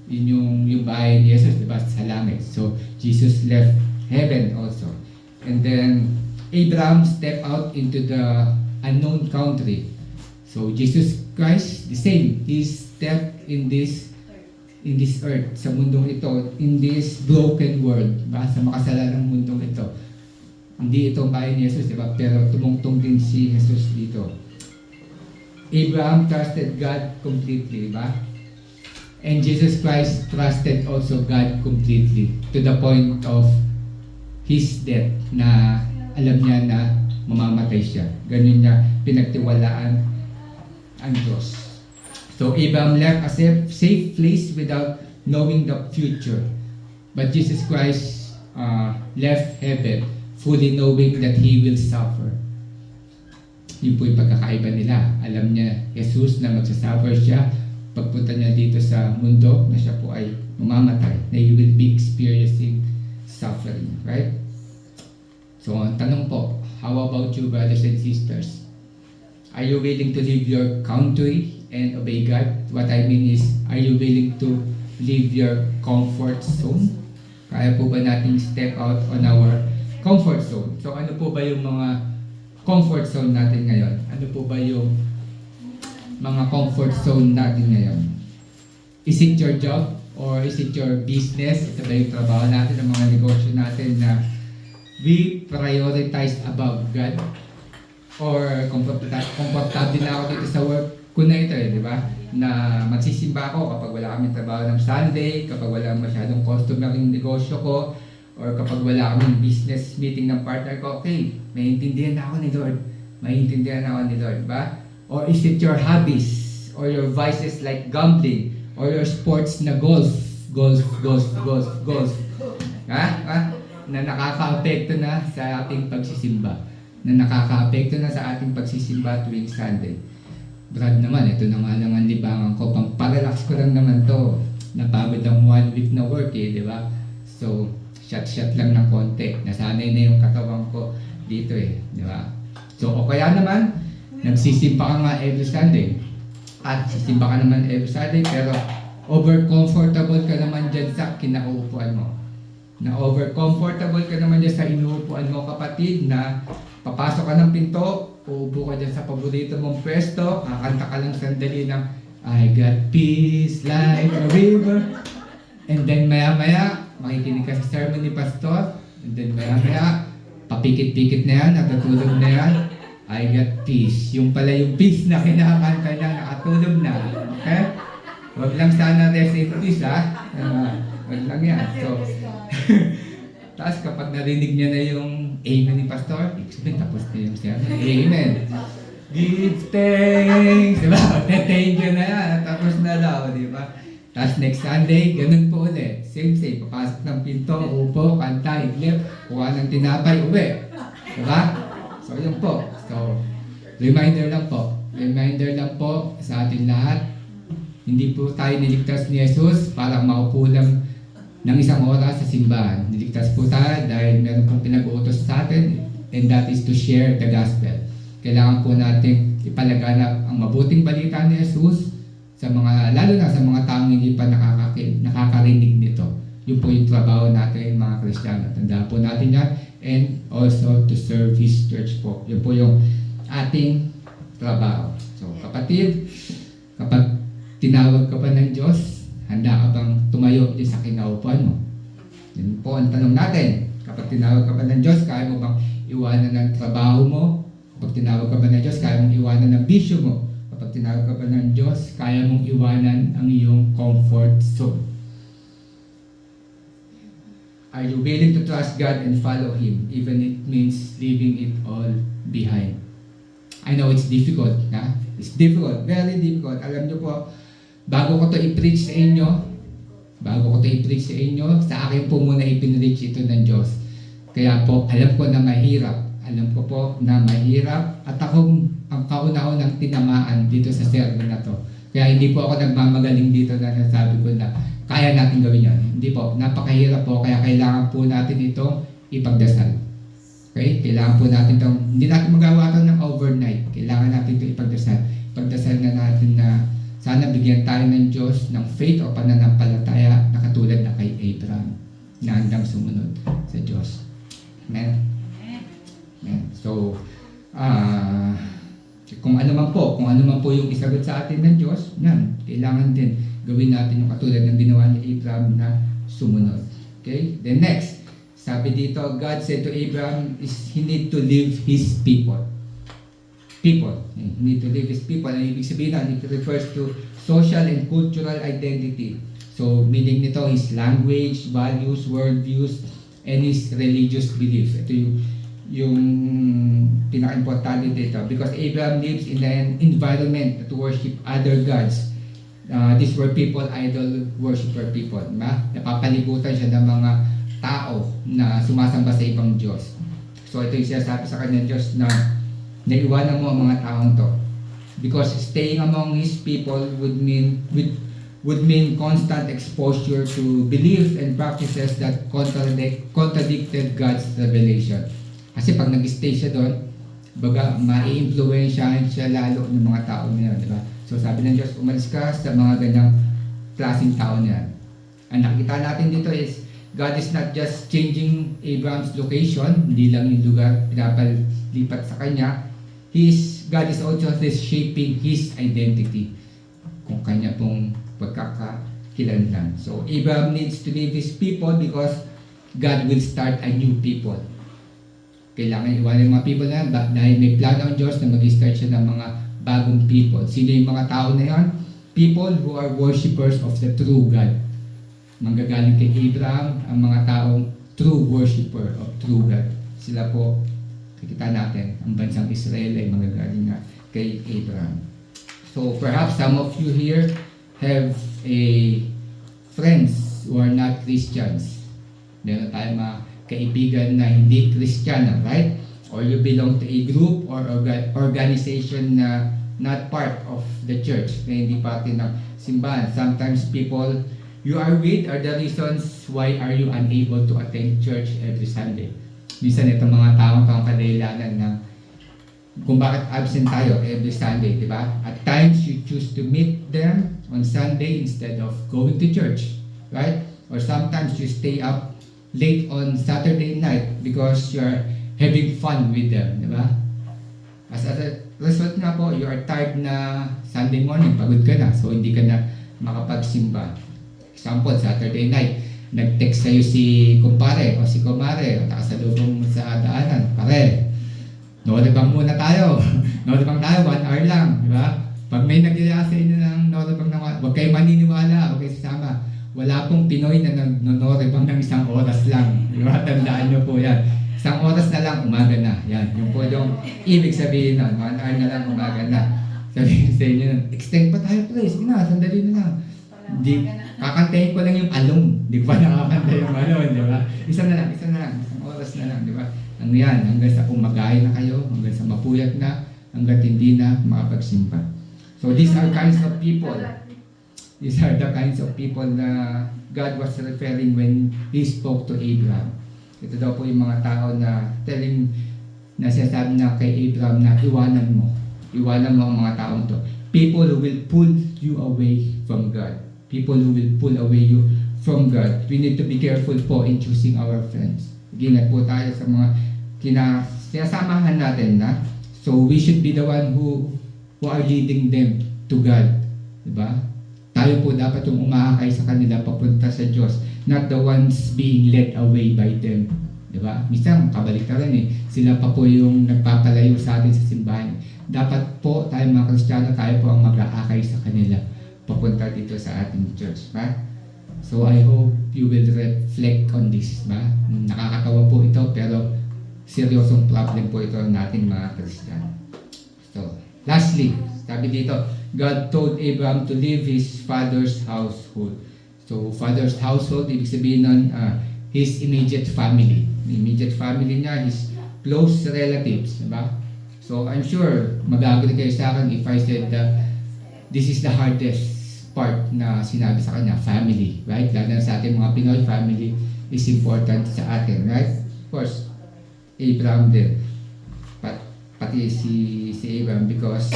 Yun yung bahay ni Jesus, diba? Sa langit. So Jesus left heaven also. And then Abraham stepped out into the unknown country. So Jesus Christ, the same. He stepped in this earth, sa mundong ito, in this broken world, sa makasalanang mundong ito. Hindi itong bahay ni Jesus, diba? Pero tumungtong din si Jesus dito. Abraham trusted God completely, diba? And Jesus Christ trusted also God completely to the point of His death, na alam niya na mamamatay siya. Ganun niya pinagtiwalaan ang Diyos. So Abraham left a safe place without knowing the future. But Jesus Christ left heaven fully knowing that He will suffer. Yun po yung pagkakaiba nila. Alam niya, Jesus, na magsasuffer siya pagpunta niya dito sa mundo, na siya po ay mamamatay, na He will be experiencing suffering, right? So, ang tanong po, how about you, brothers and sisters? Are you willing to leave your country and obey God? What I mean is, are you willing to leave your comfort zone? Kaya po ba natin step out on our comfort zone? So, ano po ba yung mga comfort zone natin ngayon? Ano po ba yung mga comfort zone natin ngayon? Is it your job? Or is it your business? Ito ba yung trabaho natin, ang mga negosyo natin na we prioritize above God? Or komportable na ako dito sa work ko na ito, di ba? Na magsisimba ako kapag wala kaming trabaho ng Sunday, kapag wala masyadong customer yung negosyo ko, or kapag wala kaming business meeting ng partner ko, okay, maintindihan na ako ni Lord. Maintindihan na ako ni Lord, di ba? Or is it your hobbies? Or your vices like gambling? Or your sports na golf? Golf. Na nakaka-apekto na sa ating pagsisimba. Na nakaka-apekto na sa ating pagsisimba tuwing Sunday. Brad naman, ito na nga lang ang libangan ko. Pang-parelax ko lang naman to. Napagod ang 1 week na work di ba? So, shot lang ng konti. Nasanay na yung katawan ko dito di ba? So, o kaya naman, nagsisimba ka nga every Sunday. At sisimba ka naman every Sunday, pero over-comfortable ka naman dyan sa kinauupuan mo. Na over-comfortable ka naman dyan sa inuupuan mo, kapatid, na papasok ka ng pinto, uupo ka dyan sa paborito mong pwesto, kakanta ka lang sandali ng I got peace like a river. And then maya-maya, makikinig ka sa sermon ni Pastor. And then maya-maya, papikit-pikit na yan, natutulog na yan, I got peace. Yung pala yung peace na kinakanta niya, nakatulog na. Okay? Wag lang sana rest in peace, ha? Wag lang yan. So, tapos kapag narinig niya na yung amen ni Pastor, ibig sabihin tapos na yung sermon. Amen. Give thanks. Diba? Thank you na yan. Tapos na daw, di ba? Tapos next Sunday, ganun po ulit. Same. Papasok ng pinto, upo, kanta, iglip, kuha ng tinapay, uwi. Diba? So, yun po. So, reminder lang po. Reminder lang po sa atin lahat. Hindi po tayo niligtas ni Jesus para maupo lang ng isang oras sa simbahan. Niligtas po tayo dahil meron pong pinag-uutos sa atin, and that is to share the gospel. Kailangan po natin ipalaganap ang mabuting balita ni Jesus sa mga, lalo na sa mga taong hindi pa nakakarinig nito. Yun po yung trabaho natin mga Kristiyano. Tandaan po natin yan, and also to serve His church po. Yun po yung ating trabaho. So kapatid, kapag tinawag ka pa ng Diyos, handa ka bang tumayo din sa kinaupuan mo? Yun po ang tanong natin. Kapag tinawag ka pa ng Diyos, kaya mo bang iwanan ng trabaho mo? Kapag tinawag ka pa ng Diyos, kaya mong iwanan ng bisyo mo? Kapag tinawag ka pa ng Diyos, kaya mong iwanan ang iyong comfort zone? Are you willing to trust God and follow Him, even it means leaving it all behind? I know it's difficult, na? It's difficult, very difficult. Alam niyo po, bago ko to i-preach sa inyo, sa akin po muna ipinreach ito ng Diyos. Kaya po, alam ko na mahirap. At ako ang kauna-unang tinamaan dito sa sermon na to. Kaya hindi po ako nagmamagaling dito na nasabi ko na kaya natin gawin yan. Hindi po, napakahirap po. Kaya kailangan po natin itong ipagdasal. Okay? Kailangan po natin itong, hindi natin magawa ito ng overnight. Kailangan natin itong ipagdasal. Ipagdasal na natin na sana bigyan tayo ng Diyos ng faith o pananampalataya na katulad na kay Abraham na handang sumunod sa Diyos. Amen? Amen. So, kung ano man po yung isagot sa atin ng Diyos, yan, kailangan din gawin natin yung katulad ng ginawa ni Abraham na sumunod. Okay? Then next, sabi dito, God said to Abraham, he need to leave his people. He need to leave his people. Ang ibig sabihin na, it refers to social and cultural identity. So, meaning nito, his language, values, worldviews, and his religious belief. Ito yung pinaka-importante dito. Because Abraham lives in an environment that worship other gods. These were people, idol worshiper people. Diba? Napapalibutan siya ng mga tao na sumasamba sa ibang Diyos. So, ito yung sinasabi sa kanya Diyos na naiwanan mo ang mga taong to. Because staying among His people would mean constant exposure to beliefs and practices that contradicted God's revelation. Kasi pag nag-stay siya doon, baga mai-influensyahan siya lalo ng mga tao niya, di ba? So sabi ng Diyos, umalis ka sa mga ganyang klaseng tao niya. Ang nakita natin dito is, God is not just changing Abraham's location, hindi lang yung lugar pinapalipat sa kanya. God is also reshaping his identity kung kanya pong pagkakakilanlan. So Abraham needs to leave his people because God will start a new people. Kailangan iwanan yung mga people na yan dahil may plano ang Diyos na mag-start siya ng mga bagong people. Sino yung mga tao na yan? People who are worshippers of the true God. Manggagaling kay Abraham ang mga taong true worshipper of true God. Sila po, kita natin, ang bansang Israel ay manggagaling na kay Abraham. So perhaps some of you here have friends who are not Christians. Meron tayong mga kaibigan na hindi Kristiyano, right? Or you belong to a group or organization na not part of the church, na hindi parte ng simbahan. Sometimes people you are with are the reasons why are you unable to attend church every Sunday. Minsan itong mga taong kadahilanan na kung bakit absent tayo every Sunday, di ba? At times you choose to meet them on Sunday instead of going to church, right? Or sometimes you stay up late on Saturday night because you are having fun with them, di ba? As a result nga po, you are tired na Sunday morning, pagod ka na, so hindi ka na makapagsimba. Example, Saturday night, nag-text sa'yo si kumpare o si kumare o nakasalubong mo sa daanan, pare, no-rebang muna tayo. No-rebang tayo, 1 hour lang, di ba? Pag may nagyaya sa inyo ng no-rebang na, huwag kayo maniniwala, huwag kayo sasama. Wala pong Pinoy na nag-no-rebang ng 1 oras lang. Di ba? Tandaan nyo po yan. 1 oras na lang, umaga na. Yan, yung po yung ibig sabihin nun. 1 hour na lang, umaga na. Sabihin sa inyo nun, extend pa tayo, please. Sige na, sandali na lang. Di, kakantayin ko lang yung along. Di ko pa nakakanta yung along, di ba? Isa na lang, 1 oras na lang, di ba? Ang yan, hanggang sa umagayin na kayo, hanggang sa mapuyat na, hanggang hindi na makapagsimpa. So these are kinds of people. These are the kinds of people na God was referring when He spoke to Abraham. Ito daw po yung mga tao na na sinasabi na kay Abraham na iwanan mo ang mga taong to. People who will pull you away from God. People who will pull away you from God. We need to be careful po in choosing our friends. Ingat po tayo sa mga sinasamahan natin na. So we should be the one who are leading them to God. Diba? Tayo po dapat yung umaakay sa kanila papunta sa Diyos, not the ones being led away by them. Diba? Minsan, kabaliktaran sila pa po yung nagpapalayo sa atin sa simbahan. Dapat po tayo mga Kristiyano, tayo po ang mag-aakay sa kanila papunta dito sa ating church. Ba? So I hope you will reflect on this. Ba? Nakakatawa po ito, pero seryosong problem po ito natin mga Kristiyano. So, lastly, sabi dito, God told Abraham to leave his father's household. So, father's household, ibig sabihin nun, his immediate family. The immediate family niya, his close relatives. Diba? So, I'm sure, mag-agree kayo sa akin if I said that this is the hardest part na sinabi sa kanya, family. Right? Lalo na sa ating mga Pinoy, family is important sa atin. Right? Of course, Abraham din. Pati si Abraham because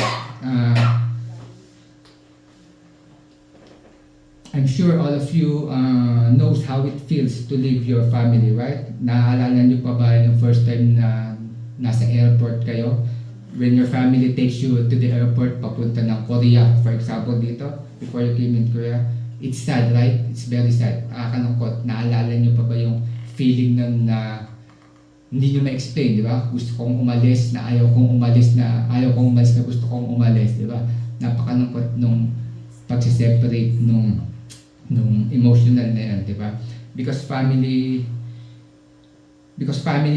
I'm sure all of you knows how it feels to leave your family, right? Naaalala niyo pa ba yung first time na nasa airport kayo? When your family takes you to the airport papunta ng Korea, for example dito, before you came in Korea, it's sad, right? It's very sad. Nakakalungkot. Naalala niyo pa ba yung feeling nun na hindi nyo ma-explain, di ba? Gusto kong umalis, na ayaw kong umalis, na gusto kong umalis, di ba? Napakalungkot nung pagsiseparate nung emotional na yan, di ba? Because family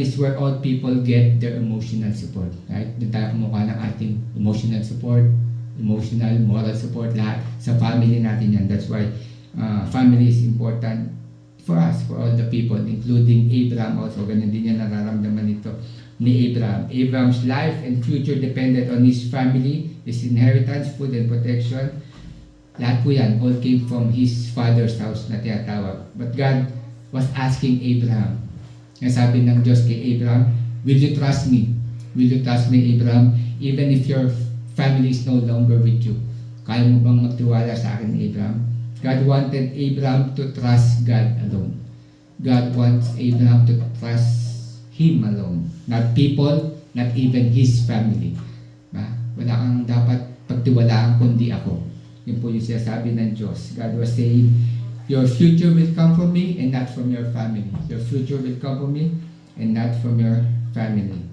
is where all people get their emotional support, right? Doon tayo kumukuha ng ating emotional support, emotional, moral support, lahat sa family natin yan. That's why family is important for us, for all the people, including Abraham also. Ganun din yan nararamdaman nito ni Abraham. Abraham's life and future depended on his family, his inheritance, food and protection. Lahat po yan, all came from his father's house na tinatawag. But God was asking Abraham, sabi ng Diyos kay Abraham, will you trust me? Will you trust me, Abraham, even if your family is no longer with you? Kaya mo bang magtiwala sa akin, Abraham? God wanted Abraham to trust God alone. God wants Abraham to trust Him alone. Not people, not even his family. Wala kang dapat pagtiwalaan kundi ako. Yun po yung sinasabi ng Diyos. God was saying, your future will come from me and not from your family. Your future will come from me and not from your family.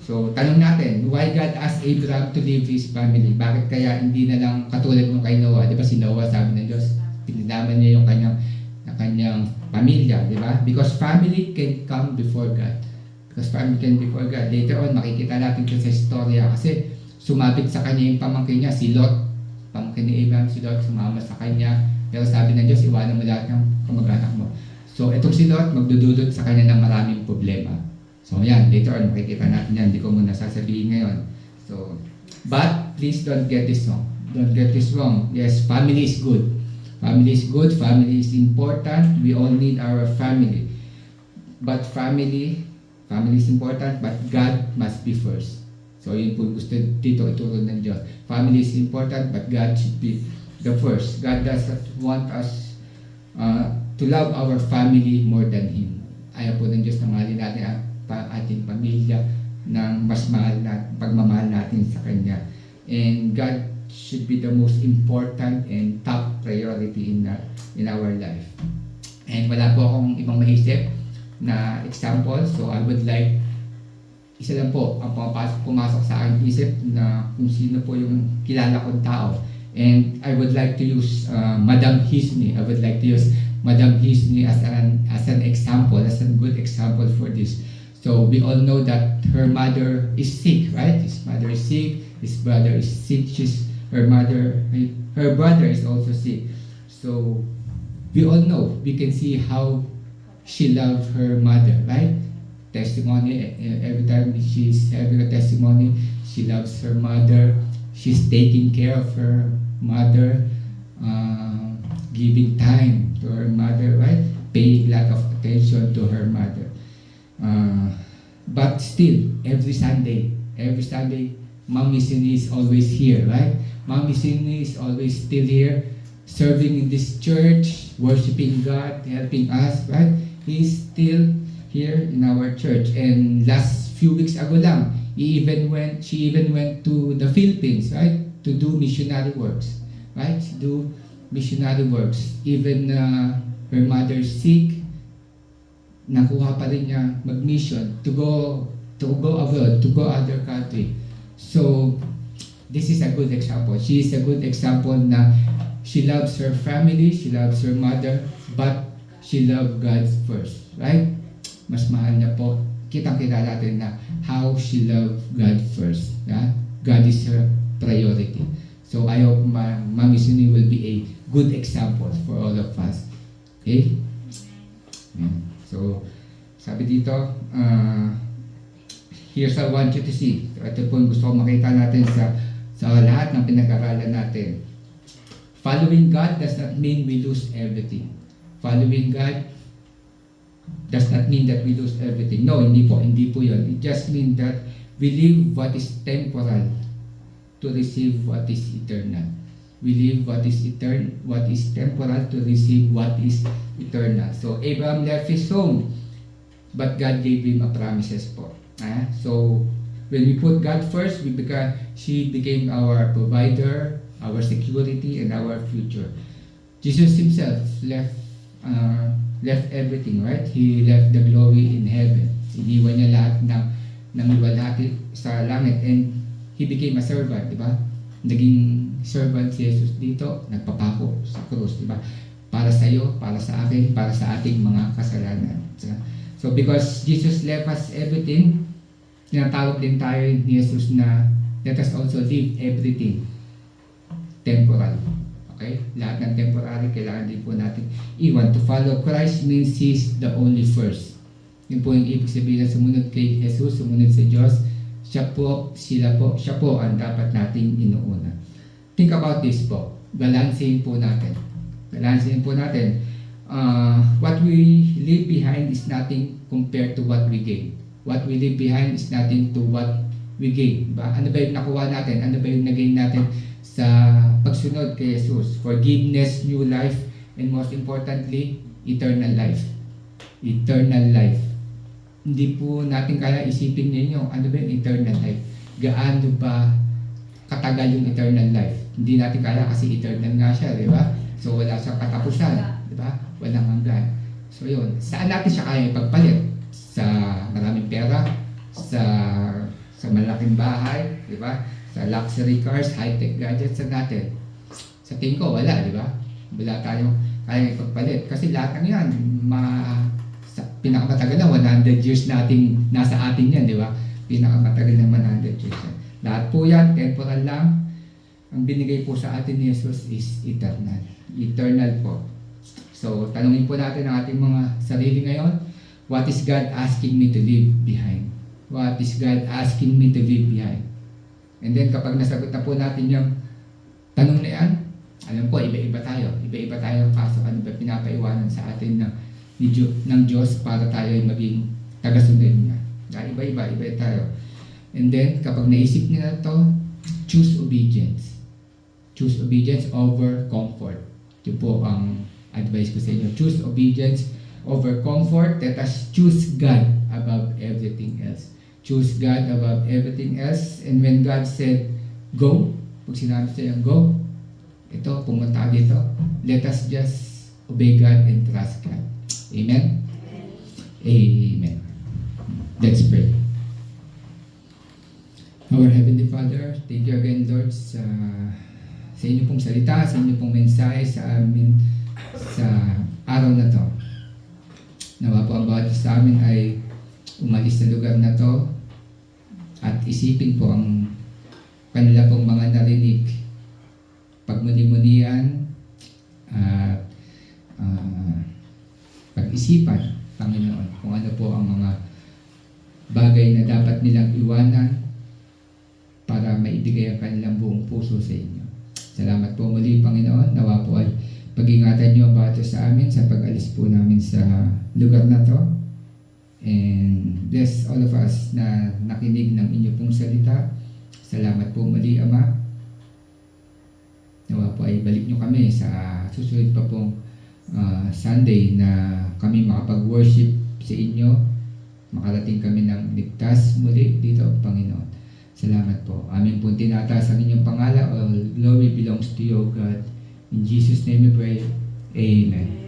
So, tanong natin, why God asked Abraham to leave his family? Bakit kaya hindi na lang katulad ng kay Noah? Di ba si Noah, sabi ng Diyos, pininaman niya yung kanyang pamilya, di ba? Because family can come before God. Because family can before God. Later on, makikita natin ito sa istorya kasi sumabit sa kanya yung pamangkin niya, si Lot. Pamangkin ni Abraham, si Lot, sumama sa kanya. Pero sabi ng Diyos, iwanan mo lahat ng kamag-anak mo. So, itong si Lot, magdudulot sa kanya ng maraming problema. So yan, later on makikita natin yan, hindi ko muna sasabihin ngayon. So, but please don't get this wrong. Don't get this wrong. Yes, family is good. Family is good, family is important. We all need our family. But family is important, but God must be first. So yun po gusto dito ituro ng Diyos. Family is important, but God should be the first. God doesn't want us to love our family more than Him. Ayaw po ng Diyos na mahalin natin ating pamilya ng mas mahal na pagmamahal natin sa Kanya. And God should be the most important and top priority in our life. And wala po akong ibang maisip na example. So I would like, isa lang po ang pumasok sa aking isip na kung sino po yung kilala kong tao. And I would like to use Madam Hisni. I would like to use Madam Hisni as an example, as a good example for this. So we all know that her mother is sick, right? His mother is sick, his brother is sick, her brother is also sick. So we all know, we can see how she loved her mother, right? Testimony, every time she's having a testimony, she loves her mother, she's taking care of her mother, giving time to her mother, right? Paying a lot of attention to her mother. But still, every Sunday, Mommy Sini is always here, right? Mommy Sini is always still here, serving in this church, worshiping God, helping us, right? He's still here in our church. And last few weeks ago lang, she even went to the Philippines, right? To do missionary works, right? To do missionary works. Even her mother is sick, nakuha pa rin niya mag-mission to go abroad, to go other country. So this is a good example. She is a good example na she loves her family, she loves her mother, but she loves God first, right? Mas mahal niya po. Kitang-kita natin na how she loved God first. Yeah? God is her priority. So I hope Mami Suni will be a good example for all of us. Okay? Yeah. So, sabi dito, here's what I want you to see. Ito po yung gusto ko makita natin sa lahat ng pinag-aralan natin. Following God does not mean we lose everything. Following God does not mean that we lose everything. No, hindi po yun. It just means that we leave what is temporal to receive what is eternal. We leave what is temporal to receive what is eternal. So Abraham left his home, but God gave him a promises po. So when we put God first, she became our provider, our security, and our future. Jesus himself left everything, right? He left the glory in heaven. Iniwan niya lahat ng iwalhati sa langit, and he became a servant, di ba? Naging servant si Jesus dito, nagpapako sa krus, di ba? Para sa iyo, para sa akin, para sa ating mga kasalanan. So because Jesus left us everything, tinatawag din tayo ni Jesus na let us also leave everything temporal. Okay? Lahat ng temporary, kailangan din po natin iwan. To follow Christ means He's the only first. Yun po yung ibig sabihin na sumunod kay Jesus, sumunod sa Diyos. Siya po ang dapat nating inuuna. Think about this po. Balansehin po natin. What we leave behind is nothing compared to what we gain. What we leave behind is nothing to what we gain. Diba? Ano ba yung nakuha natin? Ano ba yung nagain natin sa pagsunod kay Jesus? Forgiveness, new life, and most importantly, eternal life. Eternal life. Hindi po natin kaya isipin ninyo, ano ba yung eternal life? Gaano ba katagal yung eternal life? Hindi natin kaya kasi eternal nga siya, di ba? So wala siyang katapusan, di ba? Walang hanggan. So yun, saan natin siya kaya ipagpalit? Sa maraming pera, sa malaking bahay, di ba? Sa luxury cars, high-tech gadgets natin. Sa tingin ko, wala, di ba? Wala tayong kaya ipagpalit. Kasi lahat ng yan, pinakamatagal na 100 years nating nasa atin yan, di ba? Pinakamatagal na 100 years yan. Lahat po yan, temporal lang. Ang binigay po sa atin ni Jesus is eternal. Eternal po. So, tanungin po natin ang ating mga sarili ngayon. What is God asking me to leave behind? What is God asking me to leave behind? And then kapag nasagot na po natin yung tanong na yan, alam po, iba-iba tayo. Iba-iba tayo ang pasok. Ano ba pinapaiwanan sa atin ng Diyos para tayo ay maging tagasunod niya. Iba-iba tayo. And then, kapag naisip niya na to, choose obedience. Choose obedience over comfort. Ito po ang advice ko sa inyo. Choose obedience over comfort. Let us choose God above everything else. Choose God above everything else. And when God said, go, pag sinabi sa'yo, go, ito, pumunta dito, let us just obey God and trust God. Amen? Amen. Let's pray. Our Heavenly Father, thank you again, Lord, sa inyo pong salita, sa inyo pong mensahe sa amin sa araw na to. Nawa po ang bawat sa amin ay umalis sa lugar na to at isipin po ang kanila pong mga narinig, pagmuni-munian at pag-isipan, Panginoon, kung ano po ang mga bagay na dapat nilang iwanan para maibigay ang kanilang buong puso sa inyo. Salamat po muli, Panginoon. Nawa po ay pag-ingatan niyo ang bawat sa amin sa pag-alis po namin sa lugar na to. And bless all of us na nakinig ng inyo pong salita. Salamat po muli, Ama. Nawa po ay balik niyo kami sa susunod pa pong Sunday na kami makapag-worship sa inyo. Makarating kami ng ligtas muli dito, Panginoon. Salamat po. Amin po tinataas ang inyong pangalan. All glory belongs to you, God. In Jesus' name we pray. Amen.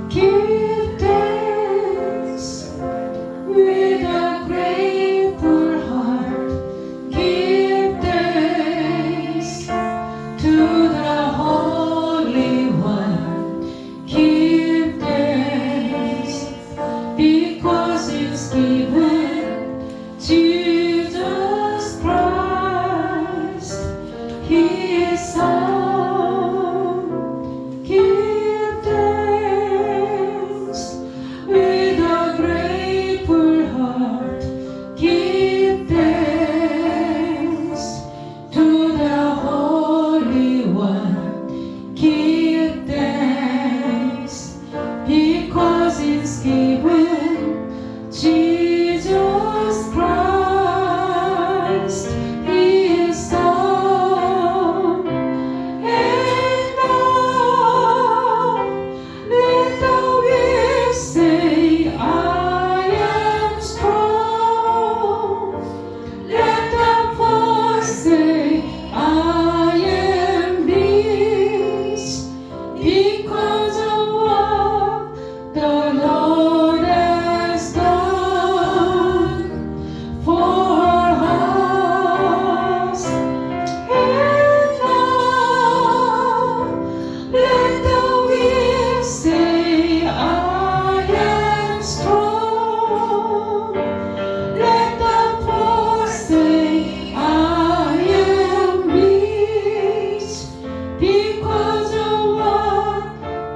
Give thanks with a grateful heart. Give thanks to the Holy One. Give thanks because it's given Jesus Christ, His Son. Give thanks with a grateful heart. Give thanks to the Holy One. Give thanks because it's given Jesus Christ, His Son. And now let the weak say, I am strong. Let the poor say, I am rich, because of what the Lord has done for us. And now let the weak say, I am strong. Let the poor say, I am rich, because of what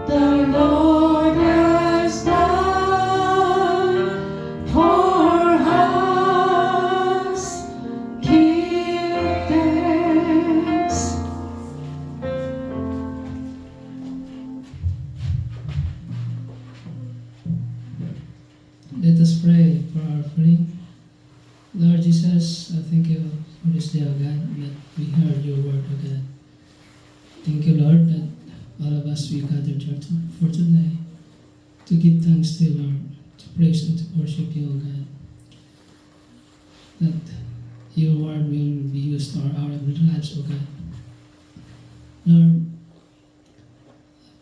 the Lord has done for us. Give thanks.
Let us pray for our offering. Lord Jesus, I thank you for this day, O God, that we heard your word, O God. Thank you, Lord, that all of us we gathered here for today to give thanks to you, Lord, to praise and to worship you, O God. That your word will be used for our everyday lives, O God. Lord,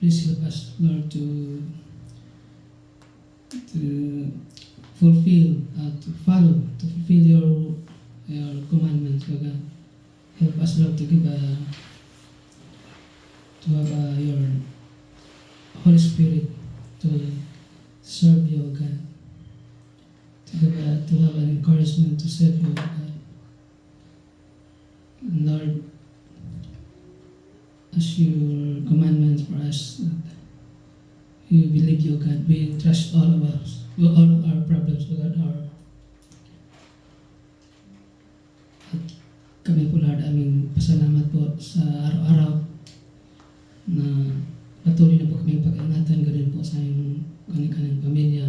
please help us, Lord, to fulfill, to fulfill your commandments, O God. Help us, Lord, to have your Holy Spirit to serve you, O God. To have an encouragement to serve you, O God. And Lord, as your commandments for us, we believe you, God. We trust all of us, all of our problems, O God. At kami po, Lord, aming pasalamat po sa araw-araw na patuloy na po kami pag-ingatan, ganun po sa aming kanilang pamilya.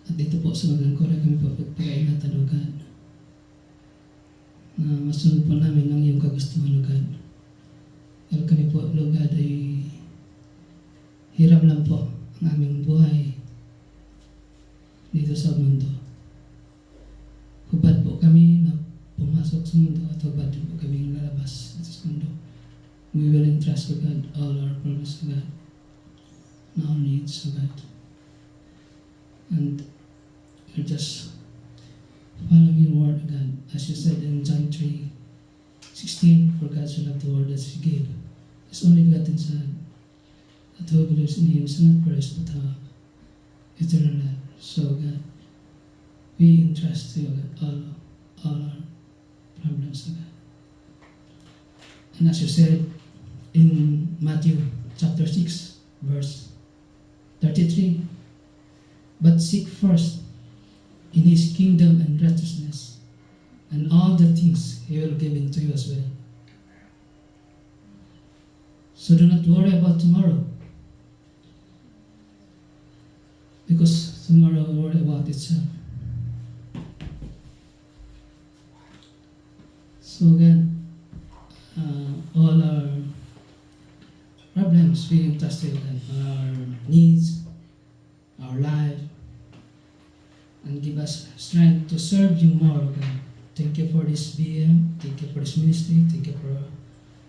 At dito po sa Magangkora kami po pag-ingatan, O God, na masunod po namin ang iyong kagustuhan, O God. Help kami po, Lord God, ay hiram lang po ang aming buhay dito sa mundo. Hubad po kami na pumasok sa mundo at hubad din po kami lalabas sa mundo. We will entrust, O God, all our problems, O God, and our needs, O God. And we're just following your word, O God, as you said in John 3:16, for God so loved the world that He gave His only begotten Son, that whoever believes in Him shall not perish but have eternal life. So, God, we entrust to you, God, all our problems, O God. And as you said in Matthew chapter 6, verse 33, but seek first in His kingdom and righteousness, and all the things He will give into you as well. So do not worry about tomorrow, because tomorrow will worry about itself. So God, all our problems we entrust to you, God, our needs, our life, and give us strength to serve you more, God. Thank you for this BM, thank you for this ministry, thank you for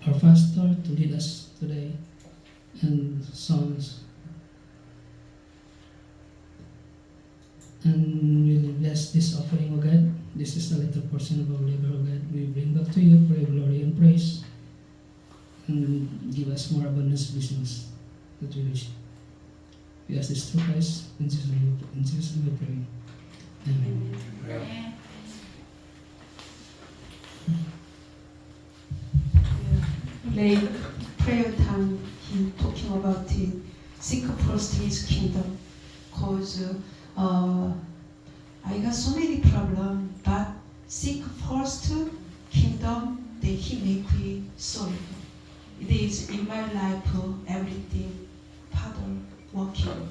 our pastor to lead us today, and songs. And we'll bless this offering, O God. This is a little portion of our labor, O God. We bring back to you for your glory and praise, and give us more abundance blessings that we wish. We ask this through Christ, in Jesus' name we pray. Amen.
Late prayer time, he talking about it. Seek first His kingdom, cause I got so many problems, but seek first kingdom, then He make it solve. It is in my life everything Father working.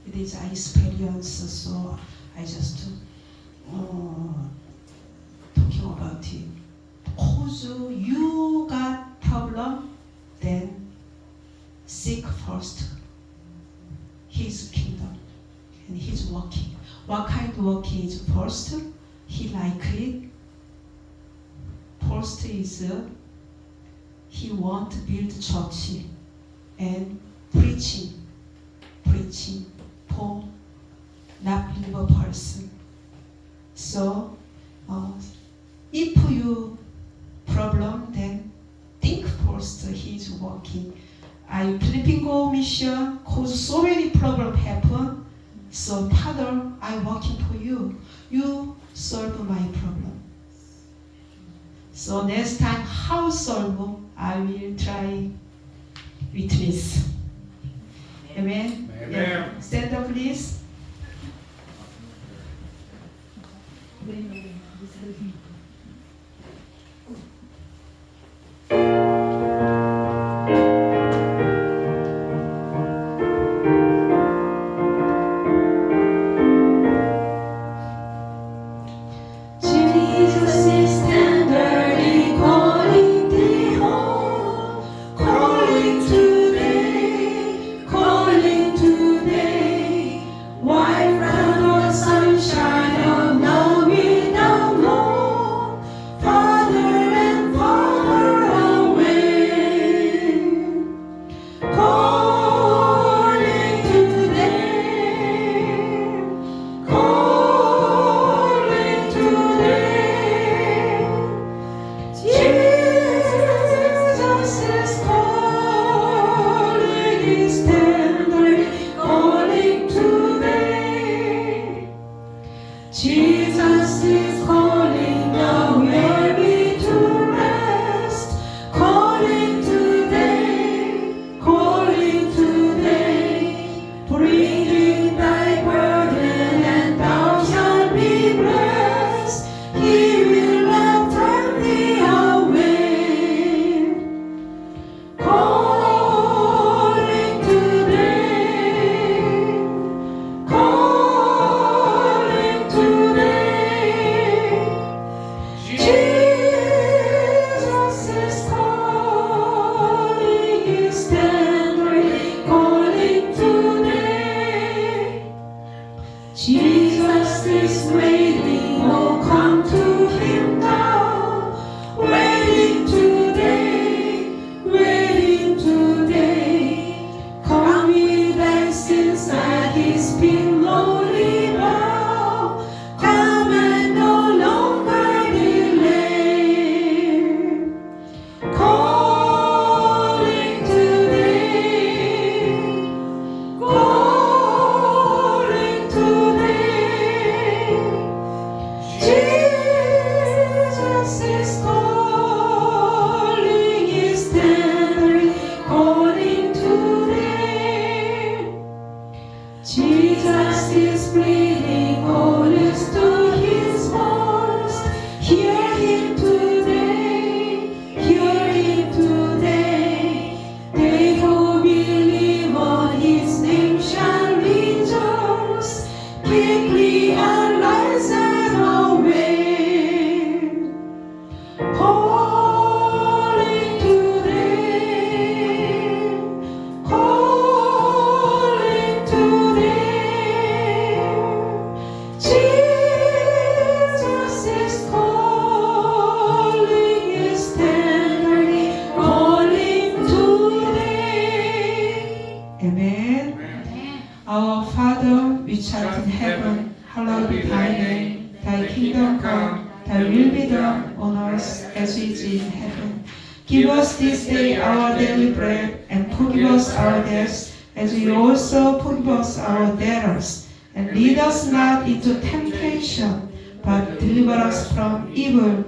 It is I experience, so I just talking about it. Cause you got problem, then seek first His kingdom and His working. What kind of working is first? He like it. First is He want to build church and preaching for not believer person. So if you problem, then think first He's working. I Filipino mission cause so many problems happen. So Father, I working for you. You solve my problem. So next time how solve, I will try witness. Amen.
Amen.
Yeah. Stand up, please. Jesus is tenderly calling thee home, calling today, calling today. White brown or sunshine of now without in heaven, hallowed be thy name. Thy kingdom come, thy will be done on earth as it is in heaven. Give us this day our daily bread, and forgive us our debts, as we also forgive our debtors. And lead us not into temptation, but deliver us from evil.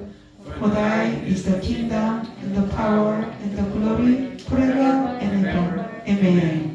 For thine is the kingdom, and the power, and the glory, forever and ever. Amen.